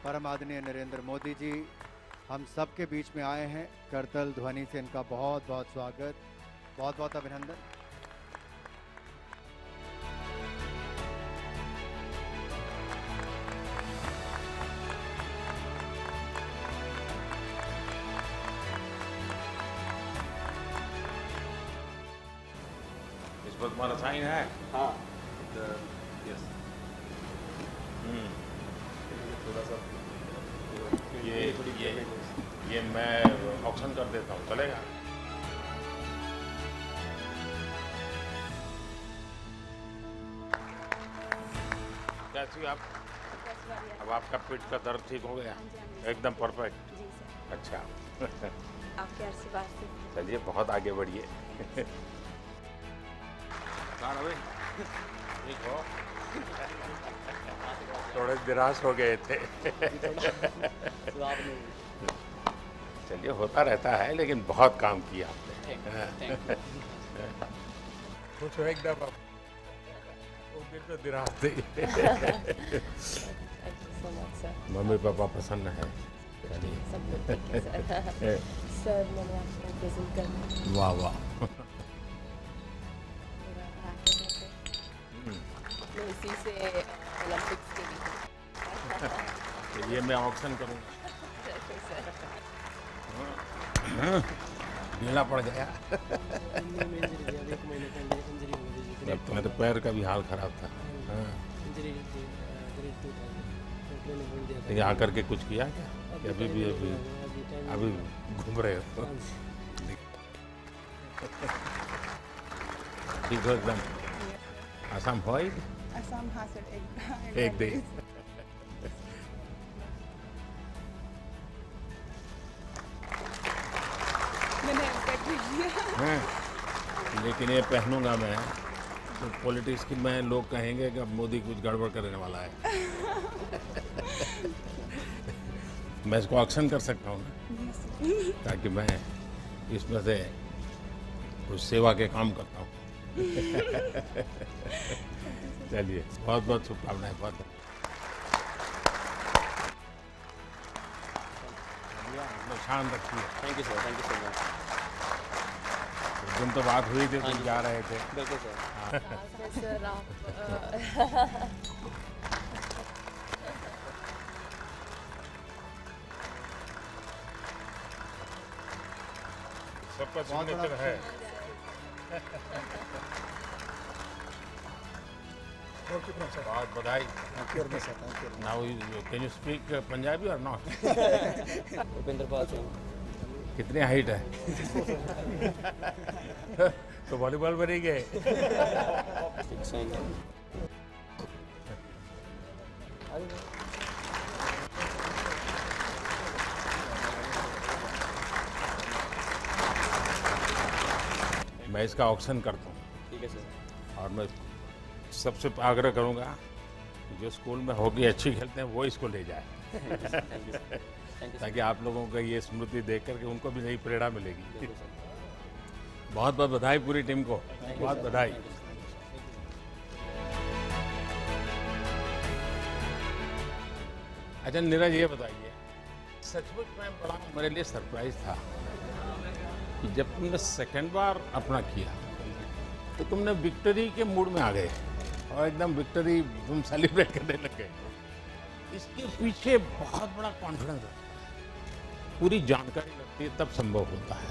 परम आदरणीय नरेंद्र मोदी जी हम सब के बीच में आए हैं। करतल ध्वनि से इनका बहुत बहुत स्वागत, बहुत बहुत अभिनंदन। इस पर तुम्हारा साइन है? हाँ, यस। थोड़ा सा ये मैं ऑक्शन कर देता हूँ, चलेगा? कैसी आप? अब आपका पेट का दर्द ठीक हो गया? एकदम परफेक्ट। जी सर। अच्छा। आपके आशीर्वाद से। चलिए बहुत आगे बढ़िए। ठीक हो? थोड़े निराश हो गए थे। चलिए होता रहता है, लेकिन बहुत काम किया आपने। कुछ एकदम तो निराश थी। मम्मी पापा प्रसन्न है? सब लोग ठीक है सर। सर मैंने आपको प्रेजेंट करना। वाह वाह। मैं इसी से ओलंपिक्स के लिए। तो ये मैं ऑक्शन करूँगा। ढीला पड़ गया। मैं तो पैर का भी हाल खराब था। ये आकर के कुछ किया क्या? कि अभी घूम रहे हो? ठीक हो एकदम? आसाम हो? असम हाँ सर, एक दिन। मैंने पैक भी किया। लेकिन ये पहनूंगा मैं तो पॉलिटिक्स की में लोग कहेंगे कि अब मोदी कुछ गड़बड़ करने वाला है। मैं इसको ऑक्शन कर सकता हूँ ना, ताकि मैं इसमें से कुछ सेवा के काम करता हूँ। चलिए बहुत बहुत शुभकामनाएं। बहुत शान रखिए। Thank you sir, thank you so much. उस दिन तो बात हुई थी, तुम जा रहे थे। बिल्कुल सर। सर आप सबका सिग्नेचर है। बहुत बधाई। Now can you speak Punjabi और नॉट? उपेंद्र पाल सिंह। कितनी हाइट है? तो वॉलीबॉल में नहीं गए? मैं इसका ऑक्शन करता हूँ। ठीक है सर। और मैं सबसे आग्रह करूँगा कि जो स्कूल में हॉकी अच्छी खेलते हैं वो इसको ले जाए। Thank you sir. ताकि आप लोगों को ये स्मृति देख करके उनको भी नई प्रेरणा मिलेगी। बहुत बहुत बधाई पूरी टीम को, बहुत बधाई। अच्छा नीरज ये बताइए, सचमुच में बड़ा मेरे लिए सरप्राइज था कि जब तुमने सेकंड बार अपना किया तो तुमने विक्ट्री के मूड में आ गए और एकदम विक्ट्री तुम सेलिब्रेट करने लग गए। इसके पीछे बहुत बड़ा कॉन्फिडेंस है, पूरी जानकारी लगती है तब संभव होता है।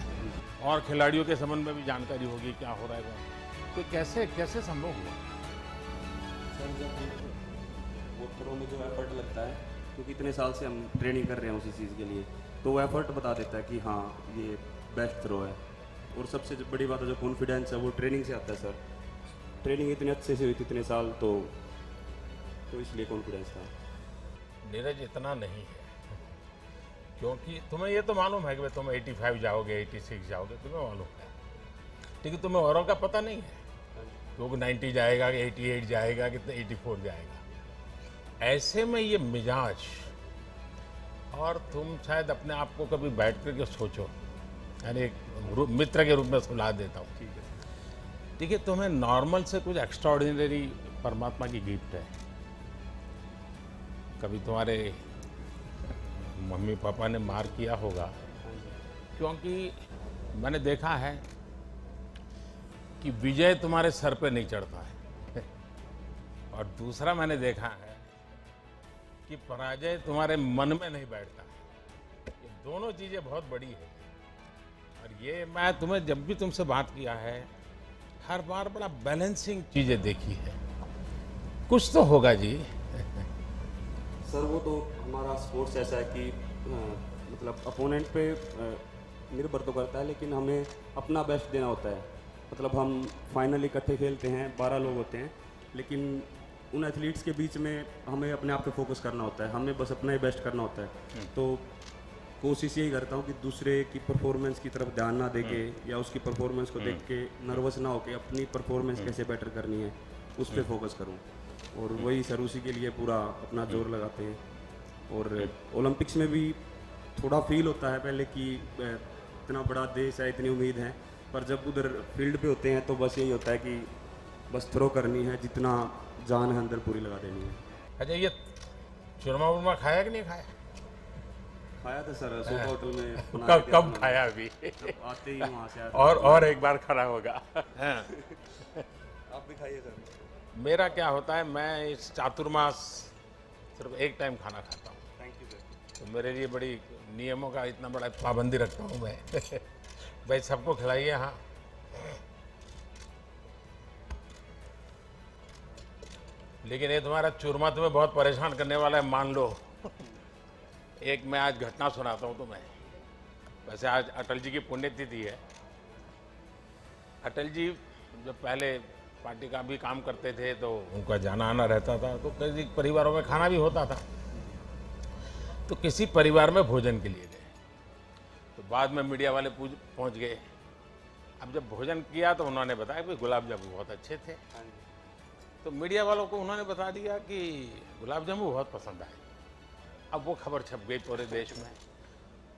और खिलाड़ियों के संबंध में भी जानकारी होगी क्या हो रहा है, तो कैसे कैसे संभव हुआ? सर जब वो थ्रो में जो एफर्ट लगता है, क्योंकि इतने साल से हम ट्रेनिंग कर रहे हैं उसी चीज़ के लिए, तो वो एफर्ट बता देता है कि हाँ ये बेस्ट थ्रो है। और सबसे जो बड़ी बात है, जो कॉन्फिडेंस है वो ट्रेनिंग से आता है सर। ट्रेनिंग इतने अच्छे से हुई थी इतने साल, तो इसलिए कॉन्फिडेंस था। नीरज इतना नहीं है, क्योंकि तुम्हें ये तो मालूम है कि तुम 85 जाओगे, 86 जाओगे, तुम्हें मालूम है। ठीक है, तुम्हें औरों का पता नहीं है क्योंकि 90 जाएगा कि 88 जाएगा कि 84 जाएगा। ऐसे में ये मिजाज, और तुम शायद अपने आप को कभी बैठ करके सोचो, यानी एक मित्र के रूप में सुला देता हूँ। ठीक है, तुम्हें नॉर्मल से कुछ एक्स्ट्राऑर्डिनरी परमात्मा की गिफ्ट है। कभी तुम्हारे मम्मी पापा ने मार किया होगा, क्योंकि मैंने देखा है कि विजय तुम्हारे सर पे नहीं चढ़ता है और दूसरा मैंने देखा है कि पराजय तुम्हारे मन में नहीं बैठता है। ये दोनों चीज़ें बहुत बड़ी है और ये मैं तुम्हें जब भी तुमसे बात किया है हर बार बड़ा बैलेंसिंग चीज़ें देखी है। कुछ तो होगा जी। सर वो तो हमारा स्पोर्ट्स ऐसा है कि मतलब अपोनेंट पे निर्भर तो करता है, लेकिन हमें अपना बेस्ट देना होता है। मतलब हम फाइनल इकट्ठे खेलते हैं, 12 लोग होते हैं, लेकिन उन एथलीट्स के बीच में हमें अपने आप पे फोकस करना होता है, हमें बस अपना ही बेस्ट करना होता है। तो कोशिश यही करता हूँ कि दूसरे की परफॉर्मेंस की तरफ ध्यान ना देके या उसकी परफॉर्मेंस को देख के नर्वस ना होके अपनी परफॉर्मेंस कैसे बेटर करनी है उस पर फोकस करूँ। और वही सर उसी के लिए पूरा अपना जोर लगाते हैं। और ओलंपिक्स में भी थोड़ा फील होता है पहले कि इतना बड़ा देश है, इतनी उम्मीद है, पर जब उधर फील्ड पे होते हैं तो बस यही होता है कि बस थ्रो करनी है, जितना जान है अंदर पूरी लगा देनी है। अच्छा, ये चूरमा वूरमा खाया कि नहीं खाया? खाया था सर, सोफा होटल में बना कब के कब अपना- खाया अभी? आते ही वहाँ से आते और एक बार खाना होगा। आप भी खाइए सर। मेरा क्या होता है, मैं इस चातुर्मास सिर्फ एक टाइम खाना खाता हूँ, थैंक यू सर। तो मेरे लिए बड़ी नियमों का इतना बड़ा पाबंदी रखता हूँ मैं। भाई सबको खिलाइए। हाँ, लेकिन ये तुम्हारा चूरमा तुम्हें बहुत परेशान करने वाला है, मान लो। एक मैं आज घटना सुनाता हूँ तुम्हें। वैसे आज अटल जी की पुण्यतिथि है। अटल जी जब पहले पार्टी का भी काम करते थे तो उनका जाना आना रहता था, तो कई परिवारों में खाना भी होता था। तो किसी परिवार में भोजन के लिए गए, तो बाद में मीडिया वाले पहुंच गए। अब जब भोजन किया तो उन्होंने बताया कि गुलाब जामुन बहुत अच्छे थे। तो मीडिया वालों को उन्होंने बता दिया कि गुलाब जामुन बहुत पसंद आए। अब वो खबर छप गई पूरे देश में।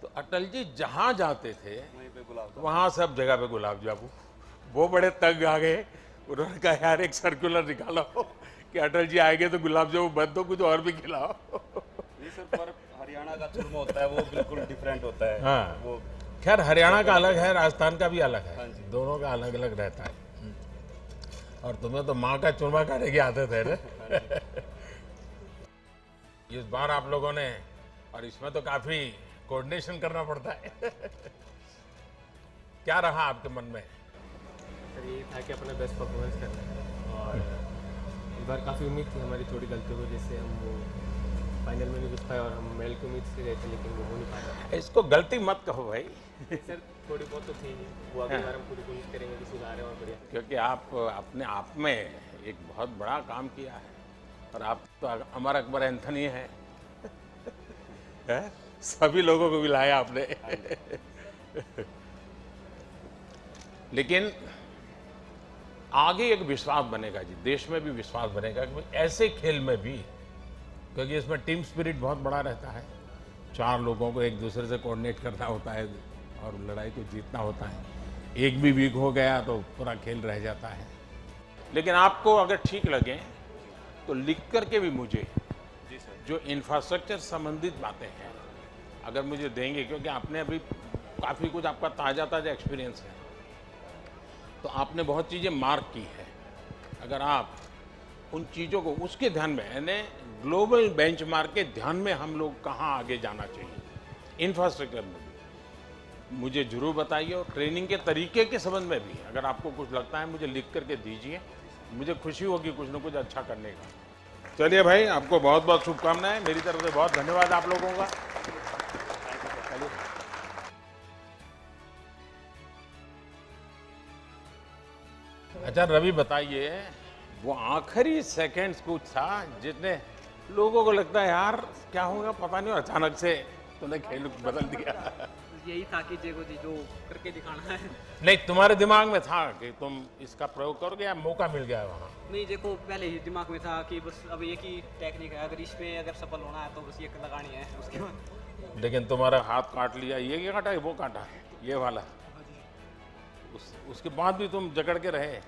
तो अटल जी जहाँ जाते थे वहीं पे गुलाब वहाँ सब जगह पे गुलाब जामुन। वो बड़े तंग आ गए। उन्होंने कहा यार एक सर्कुलर निकालो कि अटल जी आएंगे तो गुलाब जामुन बंद दो, कुछ और भी खिलाओ। नहीं सर, पर हरियाणा का चूरमा होता है वो बिल्कुल डिफरेंट होता है। हाँ। वो खैर हरियाणा का अलग है, राजस्थान का भी अलग है, हाँ जी। दोनों का अलग अलग रहता है। और तुम्हें तो माँ का चूरमा खाने की आदत है ना। इस बार आप लोगों ने, और इसमें तो काफी कोऑर्डिनेशन करना पड़ता है। क्या रहा आपके मन में? सर ये था कि अपना बेस्ट परफॉर्मेंस करना है और इस बार काफ़ी उम्मीद थी, हमारी थोड़ी गलतियों की वजह से हम वो फाइनल में नहीं घुस पाए और हम मेडल की उम्मीद से गए थे, लेकिन वो हो नहीं पाया। इसको गलती मत कहो भाई, सर थोड़ी बहुत तो थी, वो अगली बार हम पूरी कोशिश करेंगे कि सुधारें और बढ़िया। क्योंकि आप अपने आप में एक बहुत बड़ा काम किया है और आप तो अमर अकबर एंथनी है। सभी लोगों को बुलाया आपने। लेकिन आगे एक विश्वास बनेगा जी, देश में भी विश्वास बनेगा कि ऐसे खेल में भी, क्योंकि इसमें टीम स्पिरिट बहुत बड़ा रहता है। 4 लोगों को एक दूसरे से कोऑर्डिनेट करना होता है और लड़ाई को जीतना होता है। एक भी वीक हो गया तो पूरा खेल रह जाता है। लेकिन आपको अगर ठीक लगे तो लिख करके भी मुझे जो इंफ्रास्ट्रक्चर संबंधित बातें हैं अगर मुझे देंगे, क्योंकि आपने अभी काफ़ी कुछ आपका ताज़ा एक्सपीरियंस है, तो आपने बहुत चीज़ें मार्क की है। अगर आप उन चीज़ों को उसके ध्यान में, यानी ग्लोबल बेंचमार्क के ध्यान में हम लोग कहाँ आगे जाना चाहिए इंफ्रास्ट्रक्चर में भी, मुझे जरूर बताइए। और ट्रेनिंग के तरीके के संबंध में भी अगर आपको कुछ लगता है मुझे लिख करके दीजिए, मुझे खुशी होगी कुछ ना कुछ अच्छा करने का। चलिए भाई, आपको बहुत बहुत शुभकामनाएं, मेरी तरफ से बहुत धन्यवाद आप लोगों का। चलिए। अच्छा रवि, बताइए वो आखिरी सेकंड्स कुछ था जितने लोगों को लगता है यार क्या होगा पता नहीं, और अचानक से तूने खेल बदल दिया। यही था कि जेगो जी जो करके दिखाना है। नहीं, तुम्हारे दिमाग में था कि तुम इसका प्रयोग करोगे या मौका मिल गया वहाँ? नहीं, देखो पहले ही दिमाग में था कि बस अब एक ही टेक्निक है, अगर इसमें अगर सफल होना है तो बस ये लगानी है, उसके बाद। लेकिन तुम्हारा हाथ काट लिया, ये क्या काटा है, वो काटा है, ये वाला। उसके बाद भी तुम जकड़ के रहे।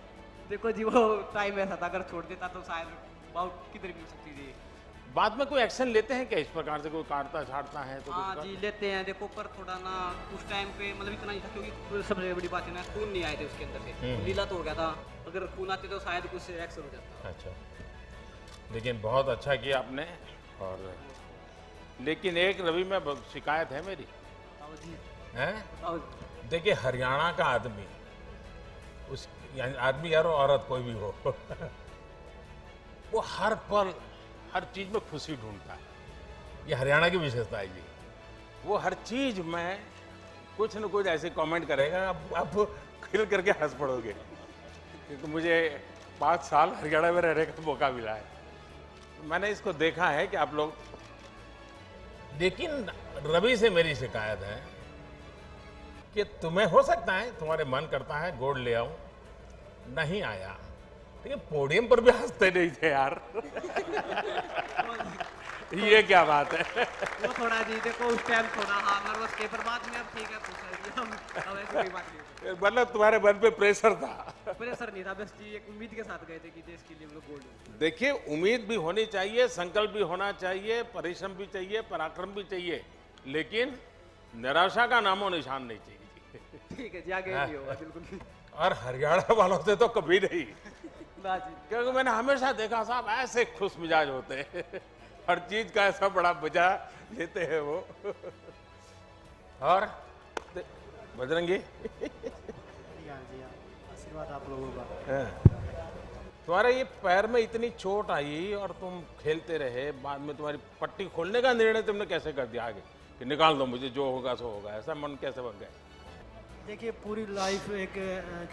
देखो जी वो टाइम ऐसा था, अगर छोड़ देता तो शायद बाउट किधर भी हो सकती थी। बाद में कोई एक्शन लेते हैं क्या इस प्रकार से, कोई काटता छाटता है तो हाँ कुछ जी लेते हैं। देखो पर थोड़ा ना उस टाइम पे मतलब इतना नहीं था, क्योंकि सबसे बड़ी बात है ना खून नहीं आए थे उसके अंदर से, लीला तो हो गया था। अगर खून आते तो शायद कुछ एक्शन हो जाता। अच्छा, लेकिन बहुत अच्छा किया आपने। और लेकिन एक रवि में शिकायत है मेरी, आओ जी हैं? आओ। देखिए हरियाणा का आदमी, उस यानी आदमी यार औरत कोई भी हो वो हर पल हर चीज में खुशी ढूंढता है। ये हरियाणा की विशेषता है जी। वो हर चीज में कुछ न कुछ ऐसे कमेंट करेगा, आप खिल करके हंस पड़ोगे, क्योंकि मुझे 5 साल हरियाणा में रहने का मौका मिला है। मैंने इसको देखा है कि आप लोग, लेकिन रवि से मेरी शिकायत है कि तुम्हें हो सकता है तुम्हारे मन करता है गोल्ड ले आऊं, नहीं आया, लेकिन पोडियम पर भी हंसते नहीं थे यार ये क्या बात है? वो थोड़ा जी देखो उस टाइम थोड़ा हाँ नर्वस थे, पर बाद में अब ठीक है कुछ अब ऐसी कोई बात नहीं होती। मतलब तुम्हारे मन पे प्रेशर था? प्रेशर नहीं था, बस जी एक उम्मीद के साथ गए थे कि देश के लिए हम लोग गोल्ड। देखिए उम्मीद भी होनी चाहिए, संकल्प भी होना चाहिए, परिश्रम भी चाहिए, पराक्रम भी चाहिए, लेकिन निराशा का नामो निशान नहीं चाहिए। ठीक है जी आगे नहीं होगा बिल्कुल। और हरियाणा वालों से तो कभी नहीं, ना जी क्योंकि मैंने हमेशा देखा साहब ऐसे खुश मिजाज होते हैं हर चीज का ऐसा बड़ा मजा लेते हैं वो। और बजरंगी आशीर्वाद आप लोगों का। तुम्हारे ये पैर में इतनी चोट आई और तुम खेलते रहे, बाद में तुम्हारी पट्टी खोलने का निर्णय तुमने कैसे कर दिया आगे कि निकाल दो मुझे, जो होगा सो होगा, ऐसा मन कैसे बन गया? देखिए पूरी लाइफ एक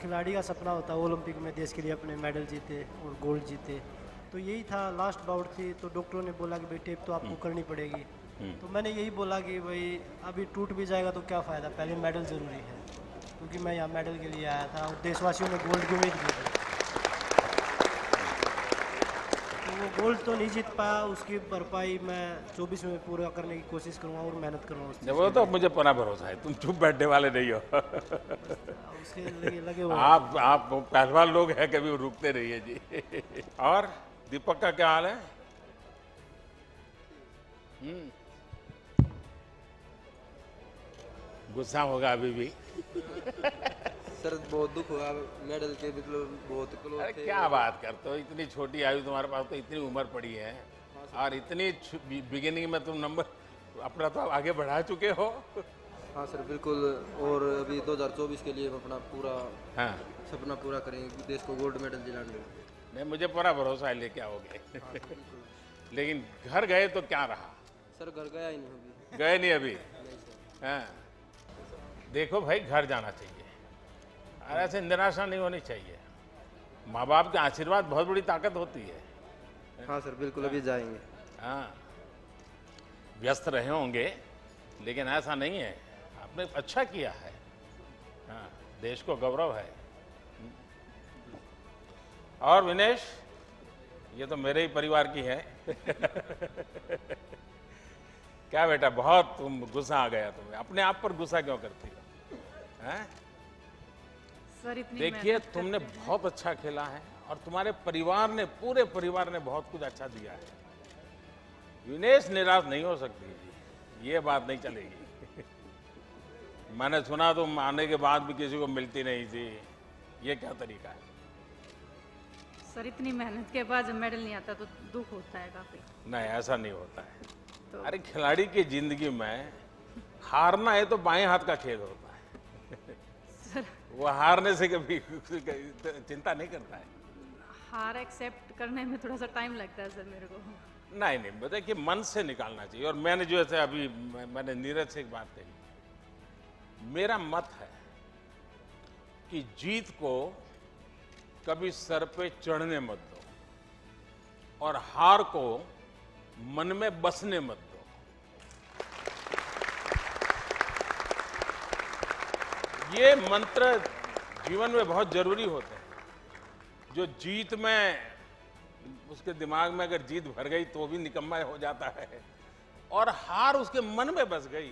खिलाड़ी का सपना होता है ओलंपिक में देश के लिए अपने मेडल जीते और गोल्ड जीते, तो यही था लास्ट बाउट थी। तो डॉक्टरों ने बोला कि भाई टेप तो आपको करनी पड़ेगी, तो मैंने यही बोला कि भाई अभी टूट भी जाएगा तो क्या फ़ायदा, पहले मेडल ज़रूरी है, क्योंकि मैं यहाँ मेडल के लिए आया था और देशवासियों ने गोल्ड की उम्मीद की थी। तो वो गोल्ड तो नहीं जीत पाया, उसकी भरपाई मैं 24 में पूरा करने की कोशिश करूँगा और मेहनत करूँगा। वो तो मुझे पूरा भरोसा है, तुम चुप बैठने वाले नहीं हो उसके लगे हुए आप पहलवान लोग हैं, कभी रुकते रहिए जी। और दीपक का क्या हाल है? गुस्सा होगा अभी भी? सर बहुत दुख हुआ, मेडल के मतलब बहुत क्लोज अरे थे। क्या बात करते हो, इतनी छोटी आयु तुम्हारे पास, तो इतनी उम्र पड़ी है और इतनी बिगिनिंग में तुम नंबर अपना तो आगे बढ़ा चुके हो। हाँ सर बिल्कुल, और अभी 2024 के लिए हम अपना पूरा हाँ सपना पूरा करेंगे, देश को गोल्ड मेडल दिलाने। नहीं मुझे पूरा भरोसा है लेके आओगे लेकिन घर गए तो क्या रहा? सर घर गया ही नहीं अभी। गए नहीं अभी? नहीं सर। हाँ देखो भाई घर जाना चाहिए और ऐसे निराशा नहीं होनी चाहिए। माँ बाप के आशीर्वाद बहुत बड़ी ताकत होती है। हाँ सर बिल्कुल अभी जाएंगे। हाँ व्यस्त रहे होंगे लेकिन ऐसा नहीं है, आपने अच्छा किया है। हाँ देश को गौरव है। और विनेश ये तो मेरे ही परिवार की है क्या बेटा बहुत तुम गुस्सा आ गया तुम्हें, अपने आप पर गुस्सा क्यों करती हो? हैं? सर इतनी देखिए मेहनत तुमने करते हैं। बहुत अच्छा खेला है और तुम्हारे परिवार ने, पूरे परिवार ने बहुत कुछ अच्छा दिया है। विनेश निराश नहीं हो सकती जी, ये बात नहीं चलेगी मैंने सुना तुम आने के बाद भी किसी को मिलती नहीं थी, ये क्या तरीका है? सर इतनी मेहनत के बाद जब मेडल नहीं आता तो दुख होता है काफी। नहीं ऐसा नहीं होता है। तो अरे खिलाड़ी की जिंदगी में हारना है तो बाएं हाथ का खेल होता है सर वो हारने से कभी चिंता नहीं करता है। हार एक्सेप्ट करने में थोड़ा सा टाइम लगता है सर मेरे को। नहीं नहीं बताए कि मन से निकालना चाहिए। और मैंने जो ऐसे अभी मैंने नीरज से एक बात कही, मेरा मत है कि जीत को कभी सर पे चढ़ने मत दो और हार को मन में बसने मत दो। ये मंत्र जीवन में बहुत जरूरी होते हैं। जो जीत में उसके दिमाग में अगर जीत भर गई तो भी निकम्मा हो जाता है और हार उसके मन में बस गई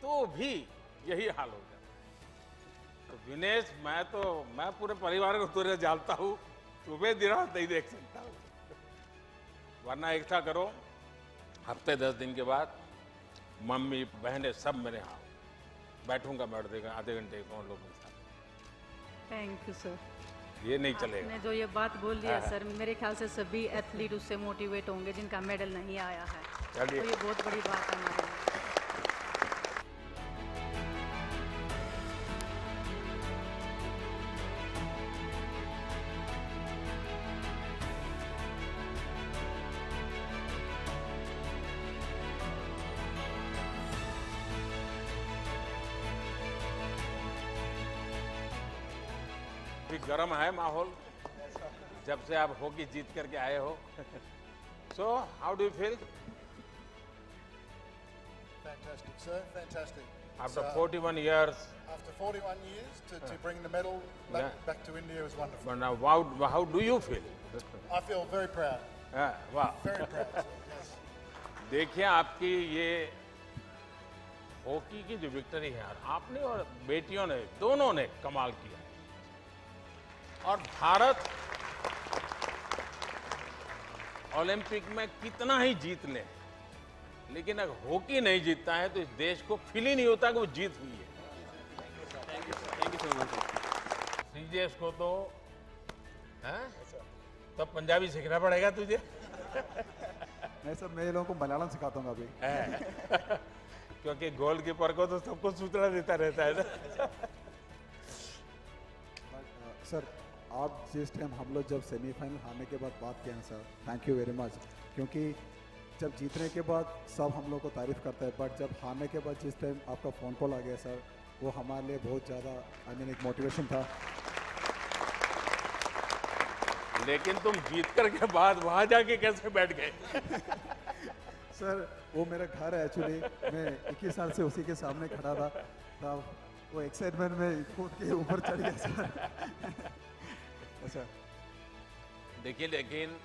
तो भी यही हाल हो जाता है। तो विनेश मैं पूरे परिवार को तुझे जानता हूं, तुम्हें दिन रात नहीं देख सकता हूं, वरना एकता करो हफ्ते 10 दिन के बाद मम्मी बहनें सब मेरे यहाँ बैठूंगा, बैठ देगा आधे घंटे कौन लोगों के साथ। Thank you sir. ये नहीं चलेगा। आपने जो ये बात बोल दी है हाँ। सर, मेरे ख्याल से सभी एथलीट उससे मोटिवेट होंगे जिनका मेडल नहीं आया है। चलिए। तो ये बहुत बड़ी बात है हमारे लिए। अभी गर्म है माहौल जब से आप हॉकी जीत करके आए हो। So how do you feel Fantastic, sir. Fantastic. After So, 41 years? After 41 years, to bring the medal back to India was wonderful. But now, how do you feel? I feel very proud. वाह। Very proud. Sir. Yes. देखिए आपकी ये hockey की जो victory है, आपने और बेटियों ने दोनों ने कमाल किया और भारत ओलंपिक में कितना ही जीत ले, लेकिन अगर हॉकी नहीं जीतता है तो इस देश को फील ही नहीं होता कि वो जीत हुई है। Thank you so much. सीजेस को तो हैं? तो पंजाबी सीखना पड़ेगा तुझे। नहीं सर, मैं लोगों को मलयालम सिखाता हूँ अभी। क्योंकि गोलकीपर को तो सबको सूचना देता रहता है ना। सर, आप जिस टाइम हम लोग जब सेमीफाइनल हारने के बाद बात किए हैं sir, thank you very much. क्योंकि जब जीतने के बाद सब हम लोग को तारीफ करता है, बट जब हारने के बाद जिस टाइम आपका फ़ोन कॉल आ गया सर, वो हमारे लिए बहुत ज़्यादा एक मोटिवेशन था। लेकिन तुम जीत कर के बाद वहां जाके कैसे बैठ गए? सर, वो मेरा घर है एक्चुअली, मैं 21 साल से उसी के सामने खड़ा था, तब वो एक्साइटमेंट में कूद के ऊपर चढ़ गया सर। अच्छा, देखिए, लेकिन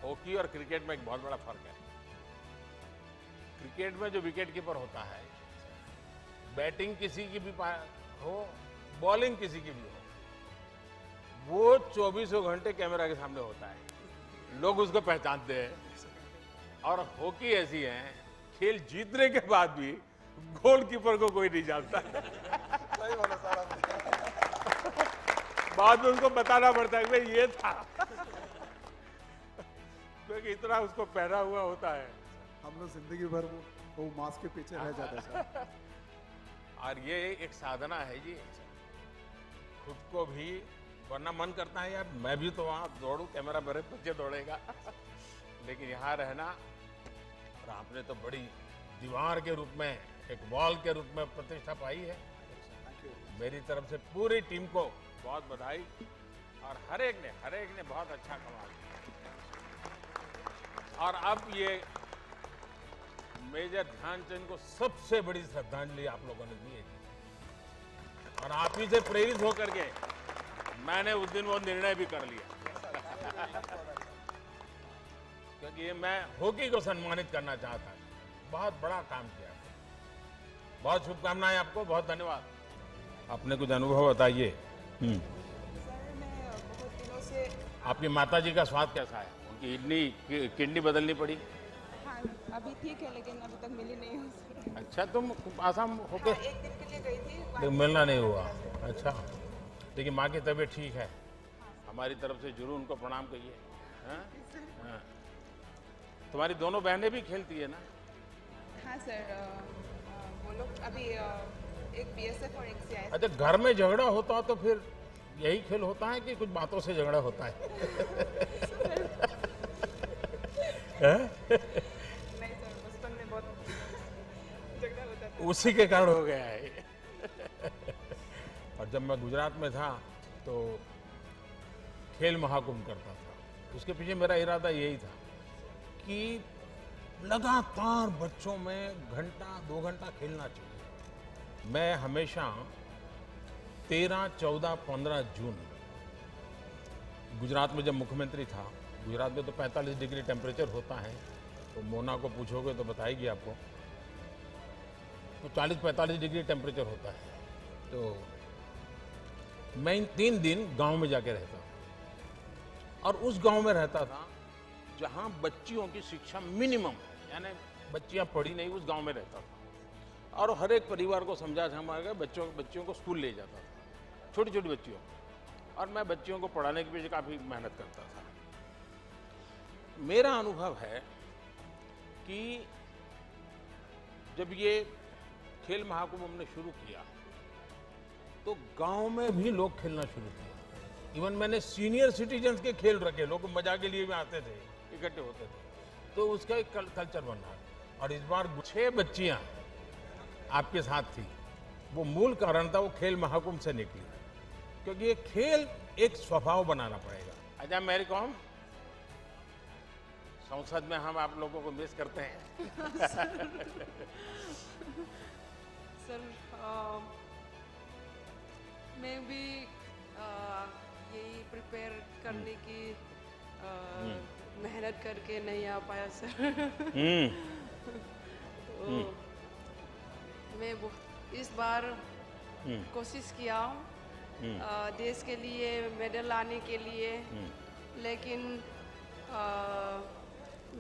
हॉकी और क्रिकेट में एक बहुत बड़ा फर्क है। क्रिकेट में जो विकेट कीपर होता है, बैटिंग किसी की भी हो, बॉलिंग किसी की भी हो, वो 24 घंटे कैमरा के सामने होता है, लोग उसको पहचानते हैं। और हॉकी ऐसी है, खेल जीतने के बाद भी गोलकीपर को कोई नहीं जानता। सही बोला सर आपने। बाद में उसको बताना पड़ता है कि भाई ये था, क्योंकि इतना उसको पहना हुआ होता है। हम लोग जिंदगी भर वो मास्क के पीछे रह जाते हैं सर। और ये एक साधना है जी, खुद को भी, वरना मन करता है यार मैं भी तो वहाँ दौड़ूं, कैमरा मेरे पीछे दौड़ेगा। लेकिन यहाँ रहना, और आपने तो बड़ी दीवार के रूप में, एक वॉल के रूप में प्रतिष्ठा पाई है। मेरी तरफ से पूरी टीम को बहुत बधाई, और हर एक ने बहुत अच्छा कमाल किया। और अब ये मेजर ध्यानचंद को सबसे बड़ी श्रद्धांजलि आप लोगों ने दी है, और आप ही से प्रेरित होकर के मैंने उस दिन वो निर्णय भी कर लिया। क्योंकि ये मैं हॉकी को सम्मानित करना चाहता था। बहुत बड़ा काम किया, बहुत शुभकामनाएं आपको, बहुत धन्यवाद। आपने कुछ अनुभव बताइए। सर, मैं बहुत दिनों से, आपकी माताजी का स्वास्थ्य कैसा है? उनकी किडनी बदलनी पड़ी? हाँ अभी ठीक है, लेकिन अभी तक मिली नहीं हूँ सर। अच्छा, तुम आसाम होके? हाँ, एक दिन के लिए गई थी, लेकिन मिलना नहीं हुआ। अच्छा, लेकिन माँ की तबीयत ठीक है? हमारी तरफ से जरूर उनको प्रणाम कहिए। हाँ? हाँ। तुम्हारी दोनों बहनें भी खेलती है ना? हाँ सर, वो लोग अभी एक BSF और एक CIS। अच्छा, घर में झगड़ा होता तो फिर यही खेल होता है कि कुछ बातों से झगड़ा होता है? नहीं सर, बचपन में बहुत झगड़ा होता था। उसी के कारण हो गया है। और जब मैं गुजरात में था तो खेल महाकुंभ करता था, उसके पीछे मेरा इरादा यही था कि लगातार बच्चों में घंटा 2 घंटा खेलना चाहिए। मैं हमेशा 13, 14, 15 जून गुजरात में जब मुख्यमंत्री था, गुजरात में तो 45 डिग्री टेम्परेचर होता है, तो मोना को पूछोगे तो बताएगी आपको, तो 40-45 डिग्री टेम्परेचर होता है। तो मैं इन 3 दिन गांव में जाके रहता था, और उस गांव में रहता था जहां बच्चियों की शिक्षा मिनिमम यानी बच्चियां पढ़ी नहीं, उस गांव में रहता था और हर एक परिवार को समझा समझा बच्चियों को स्कूल ले जाता था, छोटी छोटी बच्चियों, और मैं बच्चियों को पढ़ाने के पीछे काफ़ी मेहनत करता था। मेरा अनुभव है कि जब ये खेल महाकुंभ हमने शुरू किया तो गांव में भी लोग खेलना शुरू किया। इवन मैंने सीनियर सिटीजन्स के खेल रखे, लोग मजा के लिए भी आते थे, इकट्ठे होते थे, तो उसका एक कल्चर बना। और इस बार 6 बच्चियां आपके साथ थी, वो मूल कारण था, वो खेल महाकुंभ से निकली, क्योंकि ये खेल एक स्वभाव बनाना पड़ेगा। अच्छा मेरी कॉम संसद में हम आप लोगों को मिस करते हैं। सर मैं भी यही प्रिपेयर करने की मेहनत करके नहीं आ पाया सर। तो मैं इस बार कोशिश किया हूँ देश के लिए मेडल लाने के लिए, लेकिन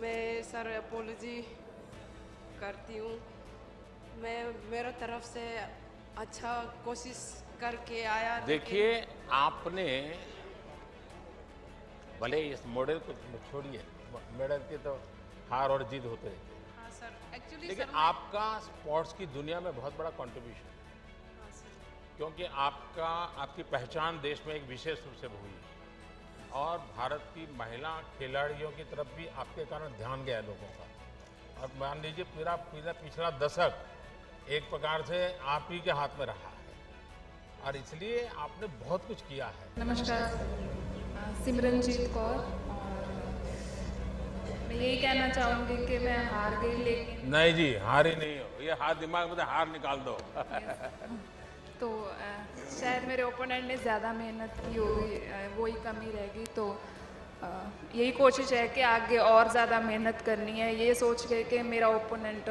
मैं सर अपोलॉजी करती हूँ। मैं मेरा तरफ से अच्छा कोशिश करके आया। देखिए आपने भले इस मॉडल को छोड़िए, मेडल के तो हार और जीत होते रहते हैं। हाँ सर, एक्चुअली लेकिन आपका स्पोर्ट्स की दुनिया में बहुत बड़ा कंट्रीब्यूशन, क्योंकि आपकी पहचान देश में एक विशेष रूप से हुई और भारत की महिला खिलाड़ियों की तरफ भी आपके कारण ध्यान गया लोगों का। और मान लीजिए पूरा पिछला दशक एक प्रकार से आप ही के हाथ में रहा है और इसलिए आपने बहुत कुछ किया है। नमस्कार, सिमरनजीत कौर। मैं यही कहना चाहूँगी कि मैं हार गई, लेकिन नहीं जी हारी नहीं हो, ये हाथ दिमाग में हार निकाल दो। तो शायद मेरे ओपोनेंट ने ज़्यादा मेहनत की होगी, वही कमी रहेगी। तो यही कोशिश है कि आगे और ज़्यादा मेहनत करनी है, ये सोच के कि मेरा ओपोनेंट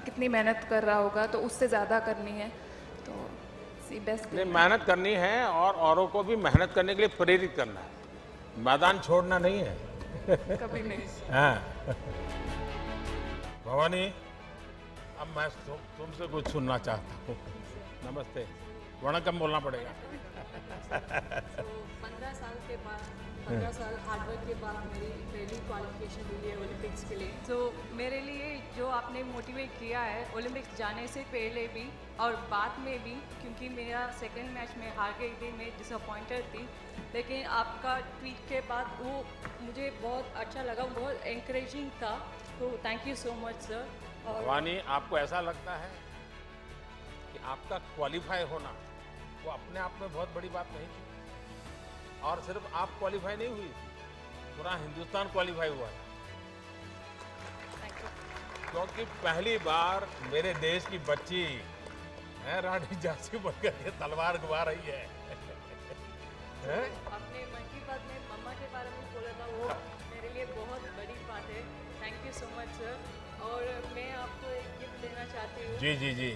कितनी मेहनत कर रहा होगा तो उससे ज़्यादा करनी है। तो बेस्ट नहीं, मेहनत करनी है और औरों को भी मेहनत करने के लिए प्रेरित करना है, मैदान छोड़ना नहीं है। कभी नहीं। हाँ भवानी, अब मैं तुमसे कुछ सुनना चाहता हूँ। नमस्ते, वणकम बोलना पड़ेगा। 15 साल के बाद 15 साल हार्डवर्क के बाद मेरी पहली क्वालिफिकेशन मिली है ओलंपिक्स के लिए। तो मेरे लिए जो आपने मोटिवेट किया है ओलंपिक्स जाने से पहले भी और बाद में भी, क्योंकि मेरा सेकंड मैच में हार गई थी, मैं डिसअपॉइंटेड थी, लेकिन आपका ट्वीट के बाद वो मुझे बहुत अच्छा लगा, बहुत एनकरेजिंग था। तो thank you so much sir. और भवानी, आपको ऐसा लगता है कि आपका क्वालिफाई होना वो अपने आप में बहुत बड़ी बात नहीं थी, और सिर्फ आप क्वालिफाई नहीं हुई, पूरा हिंदुस्तान क्वालिफाई हुआ था, क्योंकि पहली बार मेरे देश की बच्ची है रानी झांसी बनकर के तलवार घुमा रही है। आपने मन की बात में मम्मा के बारे में बोला था, वो मेरे लिए बहुत बड़ी बात है। Thank you so much sir. और मैं आपको एक गिफ्ट देना चाहती हूँ। जी जी जी।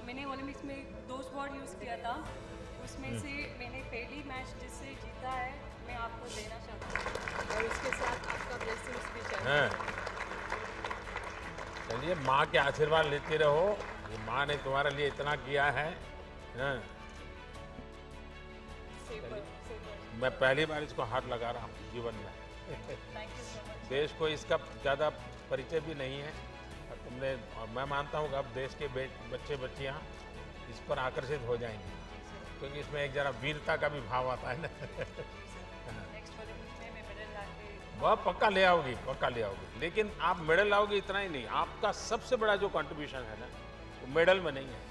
मैंने ओलंपिक्स में 2 स्पॉट यूज़ किया था, उसमें से मैंने पहली मैच जिससे जीता है मैं आपको देना चाहता हूँ, और उसके साथ आपका ब्लेसिंग्स भी चाहिए। चलिए, माँ के आशीर्वाद लेते रहो, ये माँ ने तुम्हारे लिए इतना किया है। मैं पहली बार इसको हाथ लगा रहा हूँ जीवन में। देश को इसका ज़्यादा परिचय भी नहीं है, और तुमने, और मैं मानता हूँ कि अब देश के बच्चे बच्चियाँ इस पर आकर्षित हो जाएंगे, क्योंकि इसमें एक जरा वीरता का भी भाव आता है ना। वह पक्का ले आओगी, पक्का ले आओगी, लेकिन आप मेडल लाओगी इतना ही नहीं, आपका सबसे बड़ा जो कंट्रीब्यूशन है ना वो मेडल में नहीं है,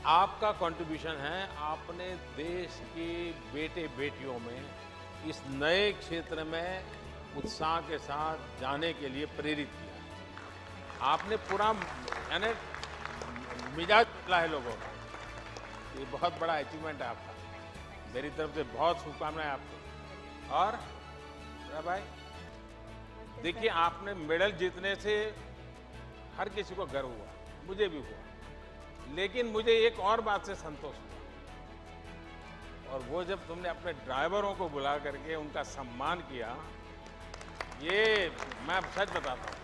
आपका कंट्रीब्यूशन है आपने देश के बेटे बेटियों में इस नए क्षेत्र में उत्साह के साथ जाने के लिए प्रेरित किया। आपने पूरा यानी मिजाज बदला है लोगों का, ये बहुत बड़ा अचीवमेंट है आपका। मेरी तरफ से बहुत शुभकामनाएं आपको। और भाई देखिए, आपने मेडल जीतने से हर किसी को गर्व हुआ, मुझे भी हुआ, लेकिन मुझे एक और बात से संतोष हुआ, और वो जब तुमने अपने ड्राइवरों को बुला करके उनका सम्मान किया। ये मैं सच बताता हूँ,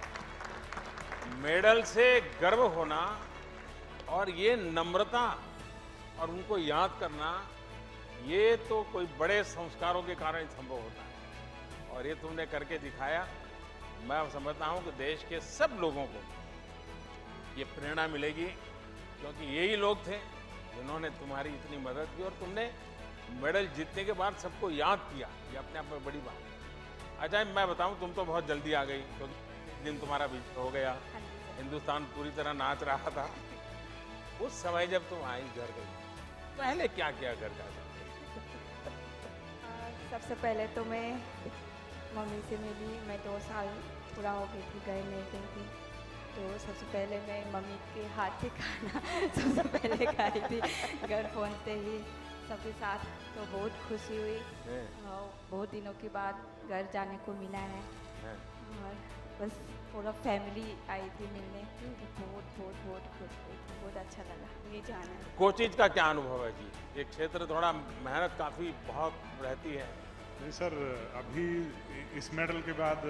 मेडल से गर्व होना और ये नम्रता और उनको याद करना, ये तो कोई बड़े संस्कारों के कारण संभव होता है और ये तुमने करके दिखाया। मैं समझता हूँ कि देश के सब लोगों को ये प्रेरणा मिलेगी, क्योंकि यही लोग थे जिन्होंने तुम्हारी इतनी मदद की और तुमने मेडल जीतने के बाद सबको याद किया। ये अपने आप में बड़ी बात है। अच्छा, मैं बताऊं, तुम तो बहुत जल्दी आ गई, क्योंकि दिन तुम्हारा भी हो गया, हिंदुस्तान पूरी तरह नाच रहा था। उस समय जब तुम आई घर गई, पहले क्या किया घर का? सबसे पहले तो मैं मम्मी से मिली। मैं 2 साल पूरा हो गई थी, घर नहीं गई थी, तो सबसे पहले मैं मम्मी के हाथ से खाना सबसे पहले खाई थी घर पहुँचते ही सबके साथ। तो बहुत खुशी हुई और बहुत दिनों के बाद घर जाने को मिला है और बस पूरा फैमिली आई थी मिलने, तो बहुत बहुत बहुत खुश हुई थी, बहुत अच्छा लगा ये जाना। कोचिज का क्या अनुभव है जी? ये क्षेत्र थोड़ा मेहनत काफ़ी बहुत रहती है। नहीं सर, अभी इस मेडल के बाद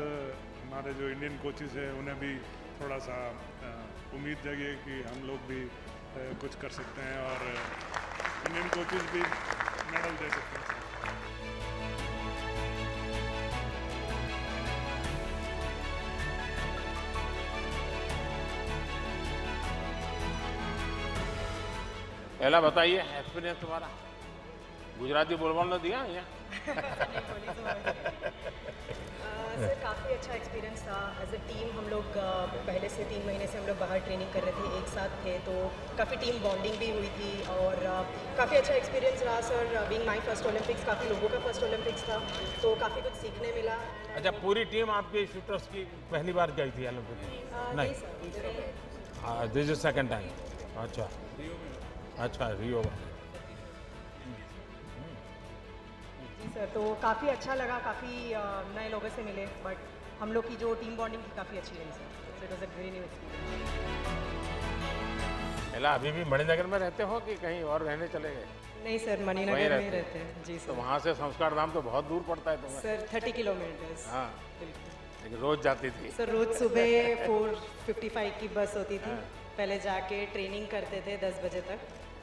हमारे जो इंडियन कोचेस हैं उन्हें भी थोड़ा सा उम्मीद जगी कि हम लोग भी कुछ कर सकते हैं और इंडियन कोचेस भी मेडल दे सकते हैं। पहला बताइए एक्सपीरियंस तुम्हारा। गुजराती बोलने दिया यहाँ? सर काफ़ी अच्छा एक्सपीरियंस था। एज ए टीम हम लोग पहले से 3 महीने से हम लोग बाहर ट्रेनिंग कर रहे थे, एक साथ थे, तो काफ़ी टीम बॉन्डिंग भी हुई थी और काफ़ी अच्छा एक्सपीरियंस रहा sir. Being my first Olympics, काफ़ी लोगों का फर्स्ट ओलंपिक्स था, तो काफ़ी कुछ सीखने मिला। अच्छा, पूरी टीम आपके शूटर्स की पहली बार गई थी ओलंपिक में? नहीं sir, this is second time. अच्छा अच्छा, रियो में। जी सर, तो काफ़ी अच्छा लगा, काफ़ी नए लोगों से मिले, बट हम लोग की जो टीम बॉन्डिंग थी काफ़ी अच्छी रही sir. So it was a very new experience. एला, अभी भी मणिनगर में रहते हो कि कहीं और रहने चले गए? नहीं सर, मणिनगर में रहते हैं। जी सर। तो वहाँ से संस्कार धाम तो बहुत दूर पड़ता है तुम्हें? Sir 30 kilometres. हाँ, लेकिन रोज जाती थी? सर रोज सुबह 4:55 की बस होती थी। पहले जाके ट्रेनिंग करते थे 10 बजे तक,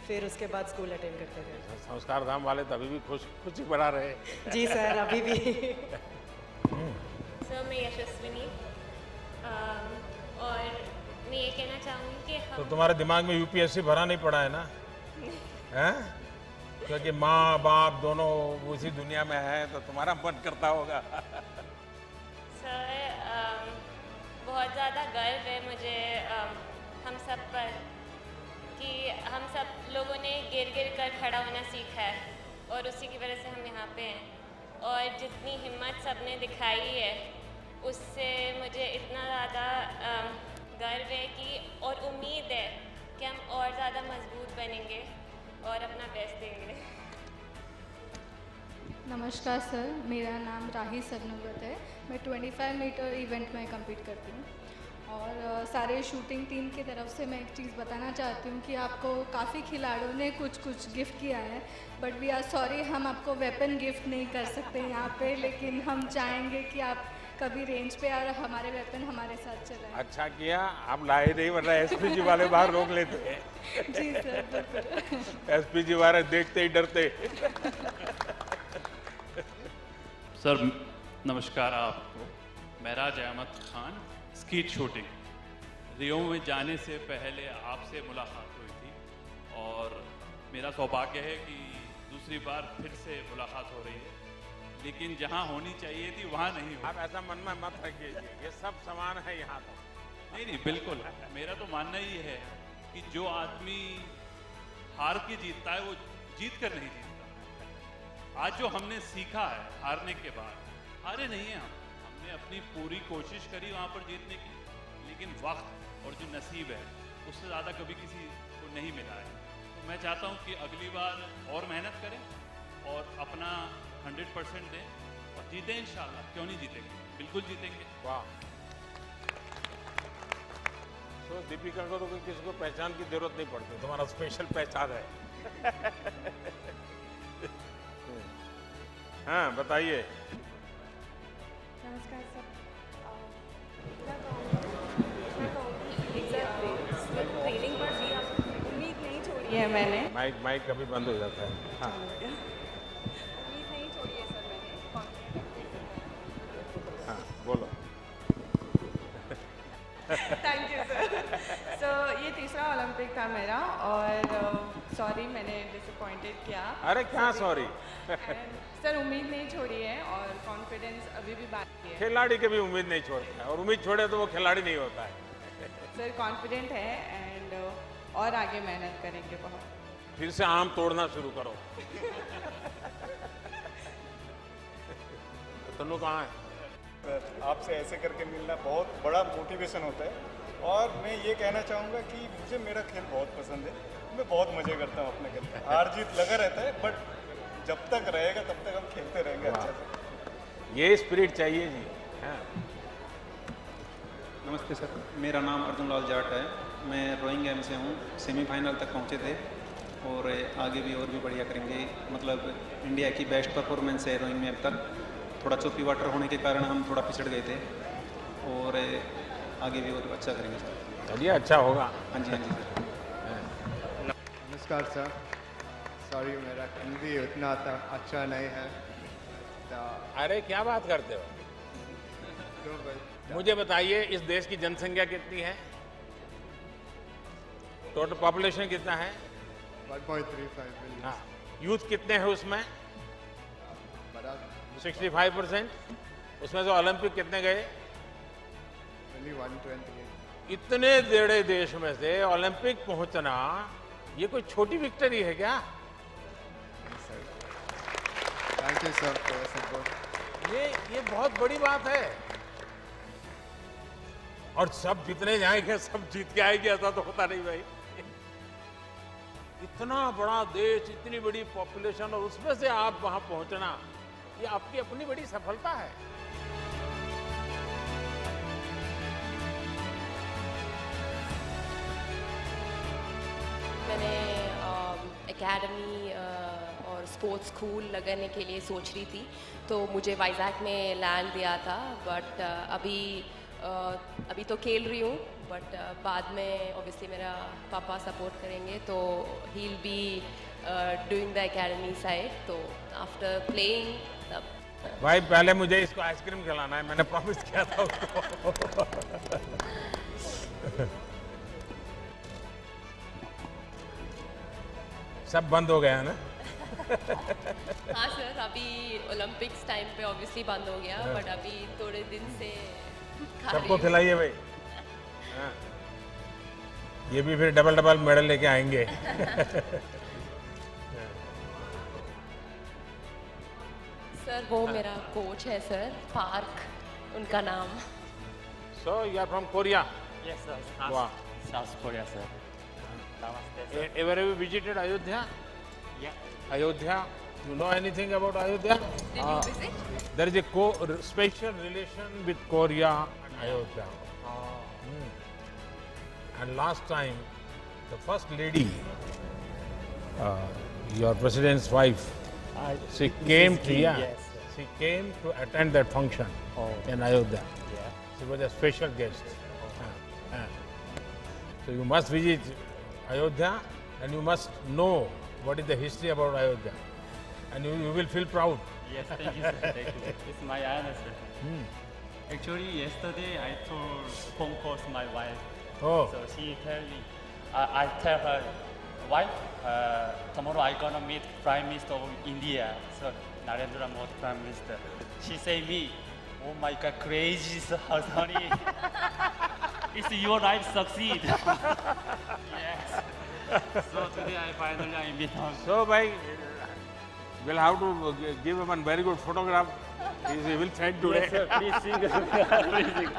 फिर उसके बाद स्कूल अटेंड करते थे। संस्कार धाम वाले तो अभी भी खुशी बढ़ा रहे। जी सर, अभी भी। सर मैं यशस्विनी, और मैं ये कहना चाहूँगी कि हम तो तुम्हारे दिमाग में यूपीएससी भरा नहीं पड़ा है ना? हैं? क्योंकि माँ बाप दोनों उसी दुनिया में है, तो तुम्हारा मन करता होगा। सर बहुत ज़्यादा गर्व है मुझे हम सब पर कि हम सब लोगों ने गिर गिर कर खड़ा होना सीखा है और उसी की वजह से हम यहाँ पे हैं। और जितनी हिम्मत सब ने दिखाई है उससे मुझे इतना ज़्यादा गर्व है कि और उम्मीद है कि हम और ज़्यादा मजबूत बनेंगे और अपना बेस्ट देंगे। नमस्कार सर, मेरा नाम राही सरनोबत है। मैं 25 मीटर इवेंट में compete करती हूँ और सारे शूटिंग टीम की तरफ से मैं एक चीज़ बताना चाहती हूँ कि आपको काफ़ी खिलाड़ियों ने कुछ गिफ्ट किया है, बट वी आर सॉरी हम आपको वेपन गिफ्ट नहीं कर सकते यहाँ पे, लेकिन हम चाहेंगे कि आप कभी रेंज पे और हमारे वेपन हमारे साथ चलाएं। अच्छा किया आप लाए नहीं, वरना एसपीजी वाले बाहर रोक लेते हैं। जी सर, बिल्कुल। एसपीजी वाले देखते ही डरते। सर नमस्कार आपको। महराज अहमद खान, स्कीट शूटिंग। रियो में जाने से पहले आपसे मुलाकात हुई थी और मेरा सौभाग्य है कि दूसरी बार फिर से मुलाकात हो रही है, लेकिन जहां होनी चाहिए थी वहां नहीं हो। आप ऐसा मन में मत रखिए, ये सब समान है यहाँ तो। नहीं बिल्कुल, मेरा तो मानना ही है कि जो आदमी हार के जीतता है वो जीत कर नहीं जीतता। आज जो हमने सीखा है हारने के बाद, हारे नहीं हैं हमने अपनी पूरी कोशिश करी वहाँ पर जीतने की, लेकिन वक्त और जो नसीब है उससे ज़्यादा कभी किसी को नहीं मिला है। तो मैं चाहता हूँ कि अगली बार और मेहनत करें और अपना 100% दें और जीतें इंशाल्लाह। क्यों नहीं जीतेंगे, बिल्कुल जीतेंगे। वाह। तो दीपिका को तो किसी को पहचान की जरूरत नहीं पड़ती, तुम्हारा स्पेशल पहचान है। हाँ बताइए। नमस्कार सर, मैं कहूँगी की है मैंने। माइक कभी बंद हो जाता है। हाँ उम्मीद नहीं छोड़ी है सर मैंने। हाँ बोलो। Thank you sir. सो ये तीसरा ओलंपिक था मेरा और सॉरी मैंने डिसअपॉइंटेड किया। अरे क्या सॉरी। सर उम्मीद नहीं छोड़ी है और कॉन्फिडेंस अभी भी बाकी है। खिलाड़ी कभी उम्मीद नहीं छोड़ता है और उम्मीद छोड़े तो वो खिलाड़ी नहीं होता है। सर कॉन्फिडेंट है एंड और आगे मेहनत करेंगे बहुत। फिर से आम तोड़ना शुरू करो। तनु कहाँ है? सर आपसे ऐसे करके मिलना बहुत बड़ा मोटिवेशन होता है और मैं ये कहना चाहूँगा कि मुझे मेरा खेल बहुत पसंद है। मैं बहुत मज़े करता हूँ अपने खेल में। हार जीत लगा रहता है बट जब तक रहेगा तब तक हम खेलते रहेंगे अच्छे से। ये स्पिरिट चाहिए जी। हाँ। नमस्ते सर, मेरा नाम अर्जुन लाल जाट है। मैं रोइंग गेम से हूँ। सेमीफाइनल तक पहुँचे थे और आगे भी और भी बढ़िया करेंगे। मतलब इंडिया की बेस्ट परफॉर्मेंस है रोइंग में अब तक। थोड़ा चौकी वाटर होने के कारण हम थोड़ा पिछड़ गए थे और आगे भी और अच्छा करेंगे सर। चलिए अच्छा होगा। हाँ जी हाँ जी सर। नमस्कार सर, सॉरी मेरा हिंदी उतना अच्छा नहीं है तो। अरे क्या बात करते हो? मुझे बताइए इस देश की जनसंख्या कितनी है? टोटल पॉपुलेशन कितना है? 1.35 मिलियन। हाँ, यूथ कितने हैं उसमें? 65%। उसमें से ओलंपिक कितने गए? 128। इतने बड़े देश में से ओलंपिक पहुंचना ये कोई छोटी विक्ट्री है क्या? Thank you sir for your support. ये बहुत बड़ी बात है और सब जितने जाएंगे सब जीत के आएंगे ऐसा तो होता नहीं भाई। इतना बड़ा देश, इतनी बड़ी पॉपुलेशन और उसमें से आप वहां पहुंचना ये आपकी अपनी बड़ी सफलता है। मैंने एकेडमी और स्पोर्ट्स स्कूल लगाने के लिए सोच रही थी तो मुझे वाइजैक में लैंड दिया था बट अभी तो खेल रही हूँ बट बाद में ऑब्वियसली मेरा पापा सपोर्ट करेंगे तो he will be doing the academy side तो आफ्टर प्लेइंग तब। भाई पहले मुझे इसको आइसक्रीम खिलाना है, मैंने प्रॉमिस किया था उसको। सब बंद हो गया ना? हाँ सर, अभी ओलंपिक्स टाइम पे ऑब्वियसली बंद हो गया बट अभी थोड़े दिन से सबको खिलाइए भाई। हाँ। ये भी फिर डबल मेडल लेके आएंगे। सर वो मेरा कोच है सर, पार्क उनका नाम। So you are from Korea? Yes sir. Wow. South Korea sir. Namaste sir. Ever have you visited Ayodhya? Yeah. Ayodhya? You know anything about Ayodhya? Did you visit? There is a special relation with Korea and Ayodhya. And last time, the first lady, your president's wife, she came to she came to attend that function in Ayodhya. Yeah. She was a special guest. So you must visit Ayodhya and you must know what is the history about Ayodhya. And you will feel proud. Yes, thank you sir. Thank you. It's my honor sir. Actually, yesterday I told phone call to my wife. Oh. So she tell me, I tell her, wife, tomorrow I gonna meet Prime Minister of India. So Narendra Modi Prime Minister. She say me, oh my God, crazy honey. It's your life succeed. Yes. So today I finally meet her. So bhai, we'll have to give him a very good photograph. He will send today. Yes sir, please sing. Please sing.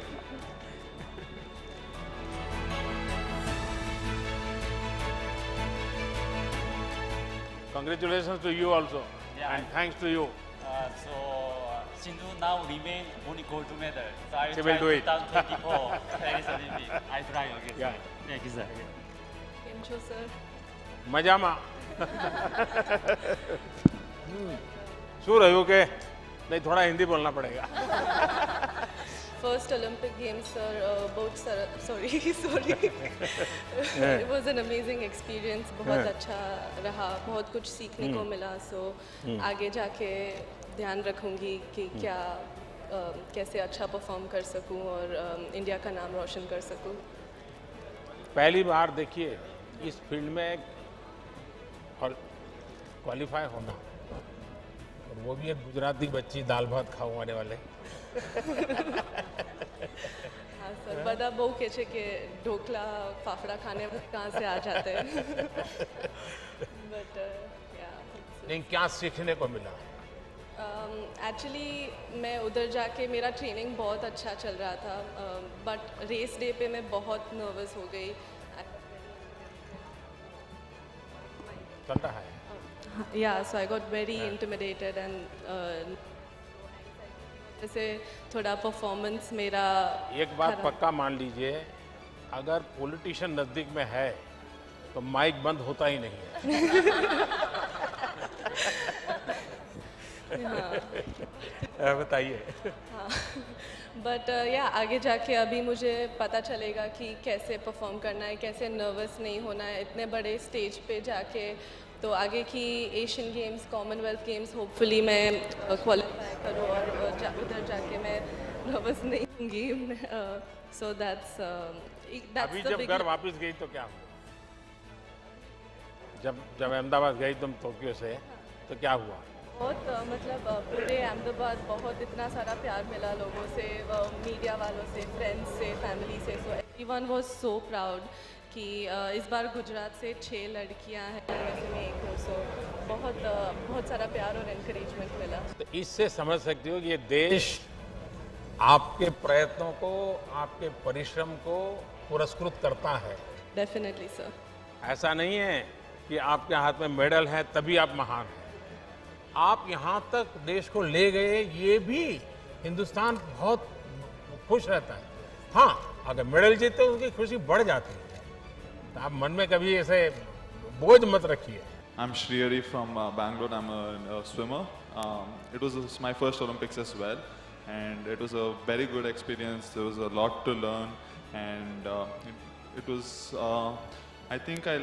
Congratulations to you also. Yeah, and thanks to you. Sindhu now remain only gold medal. So I She try will do it. 2024 Paris Olympic. I try again. Yeah. Thank you sir. કેમ છો sir? મજામાં. શું રહ્યું કે नहीं थोड़ा हिंदी बोलना पड़ेगा. first Olympic Games, sir, sorry. It was an amazing experience. बहुत अच्छा रहा, बहुत कुछ सीखने को मिला. So आगे जाके ध्यान रखूँगी कि क्या कैसे अच्छा परफॉर्म कर सकूँ और इंडिया का नाम रोशन कर सकूँ. पहली बार देखिए इस फील्ड में और क्वालिफाई होना, और वो भी एक गुजराती बच्ची दाल भात खाने वाले. हाँ सर, बड़ा बहु कहते कि ढोकला फाफड़ा खाने कहाँ से आ जाते हैं. बट लेकिन क्या सीखने को मिला? एक्चुअली मैं उधर जाके मेरा ट्रेनिंग बहुत अच्छा चल रहा था, बट रेस डे पे मैं बहुत नर्वस हो गई. ठंडा है. Yeah, so I got very intimidated and जैसे थोड़ा परफॉर्मेंस मेरा. एक बात पक्का मान लीजिए, अगर पॉलिटिशियन नजदीक में है तो माइक बंद होता ही नहीं है. बताइए. हाँ, बट या आगे जाके अभी मुझे पता चलेगा कि कैसे परफॉर्म करना है, कैसे नर्वस नहीं होना है इतने बड़े स्टेज पे जाके. तो आगे की Asian games, Commonwealth games hopefully मैं क्वालिफाई करूँ और उधर जाके मैं नर्वस नहीं होंगी. सो दैट्स अभी जब घर वापस गई तो क्या हुआ? जब अहमदाबाद गई तुम टोक्यो से, तो क्या हुआ? बहुत मतलब पूरे अहमदाबाद बहुत इतना सारा प्यार मिला लोगों से, मीडिया वालों से, फ्रेंड्स से, फैमिली से. So everyone was so proud कि इस बार गुजरात से 6 लड़कियां हैं, वैसे में एक हूँ. सो बहुत सारा प्यार और एनकरेजमेंट मिला. तो इससे समझ सकते हो कि ये देश आपके प्रयत्नों को, आपके परिश्रम को पुरस्कृत करता है. Definitely sir. ऐसा नहीं है कि आपके हाथ में मेडल है तभी आप महान हैं. आप यहाँ तक देश को ले गए, ये भी हिंदुस्तान बहुत खुश रहता है. हाँ, अगर मेडल जीते तो उसकी खुशी बढ़ जाती है. तो आप मन में कभी ऐसे बोझ मत रखिए. I'm Shriyari from Bangalore. I'm a swimmer. It was my first Olympics as well, and it was a very good experience. There was a lot to learn, and it was. I think I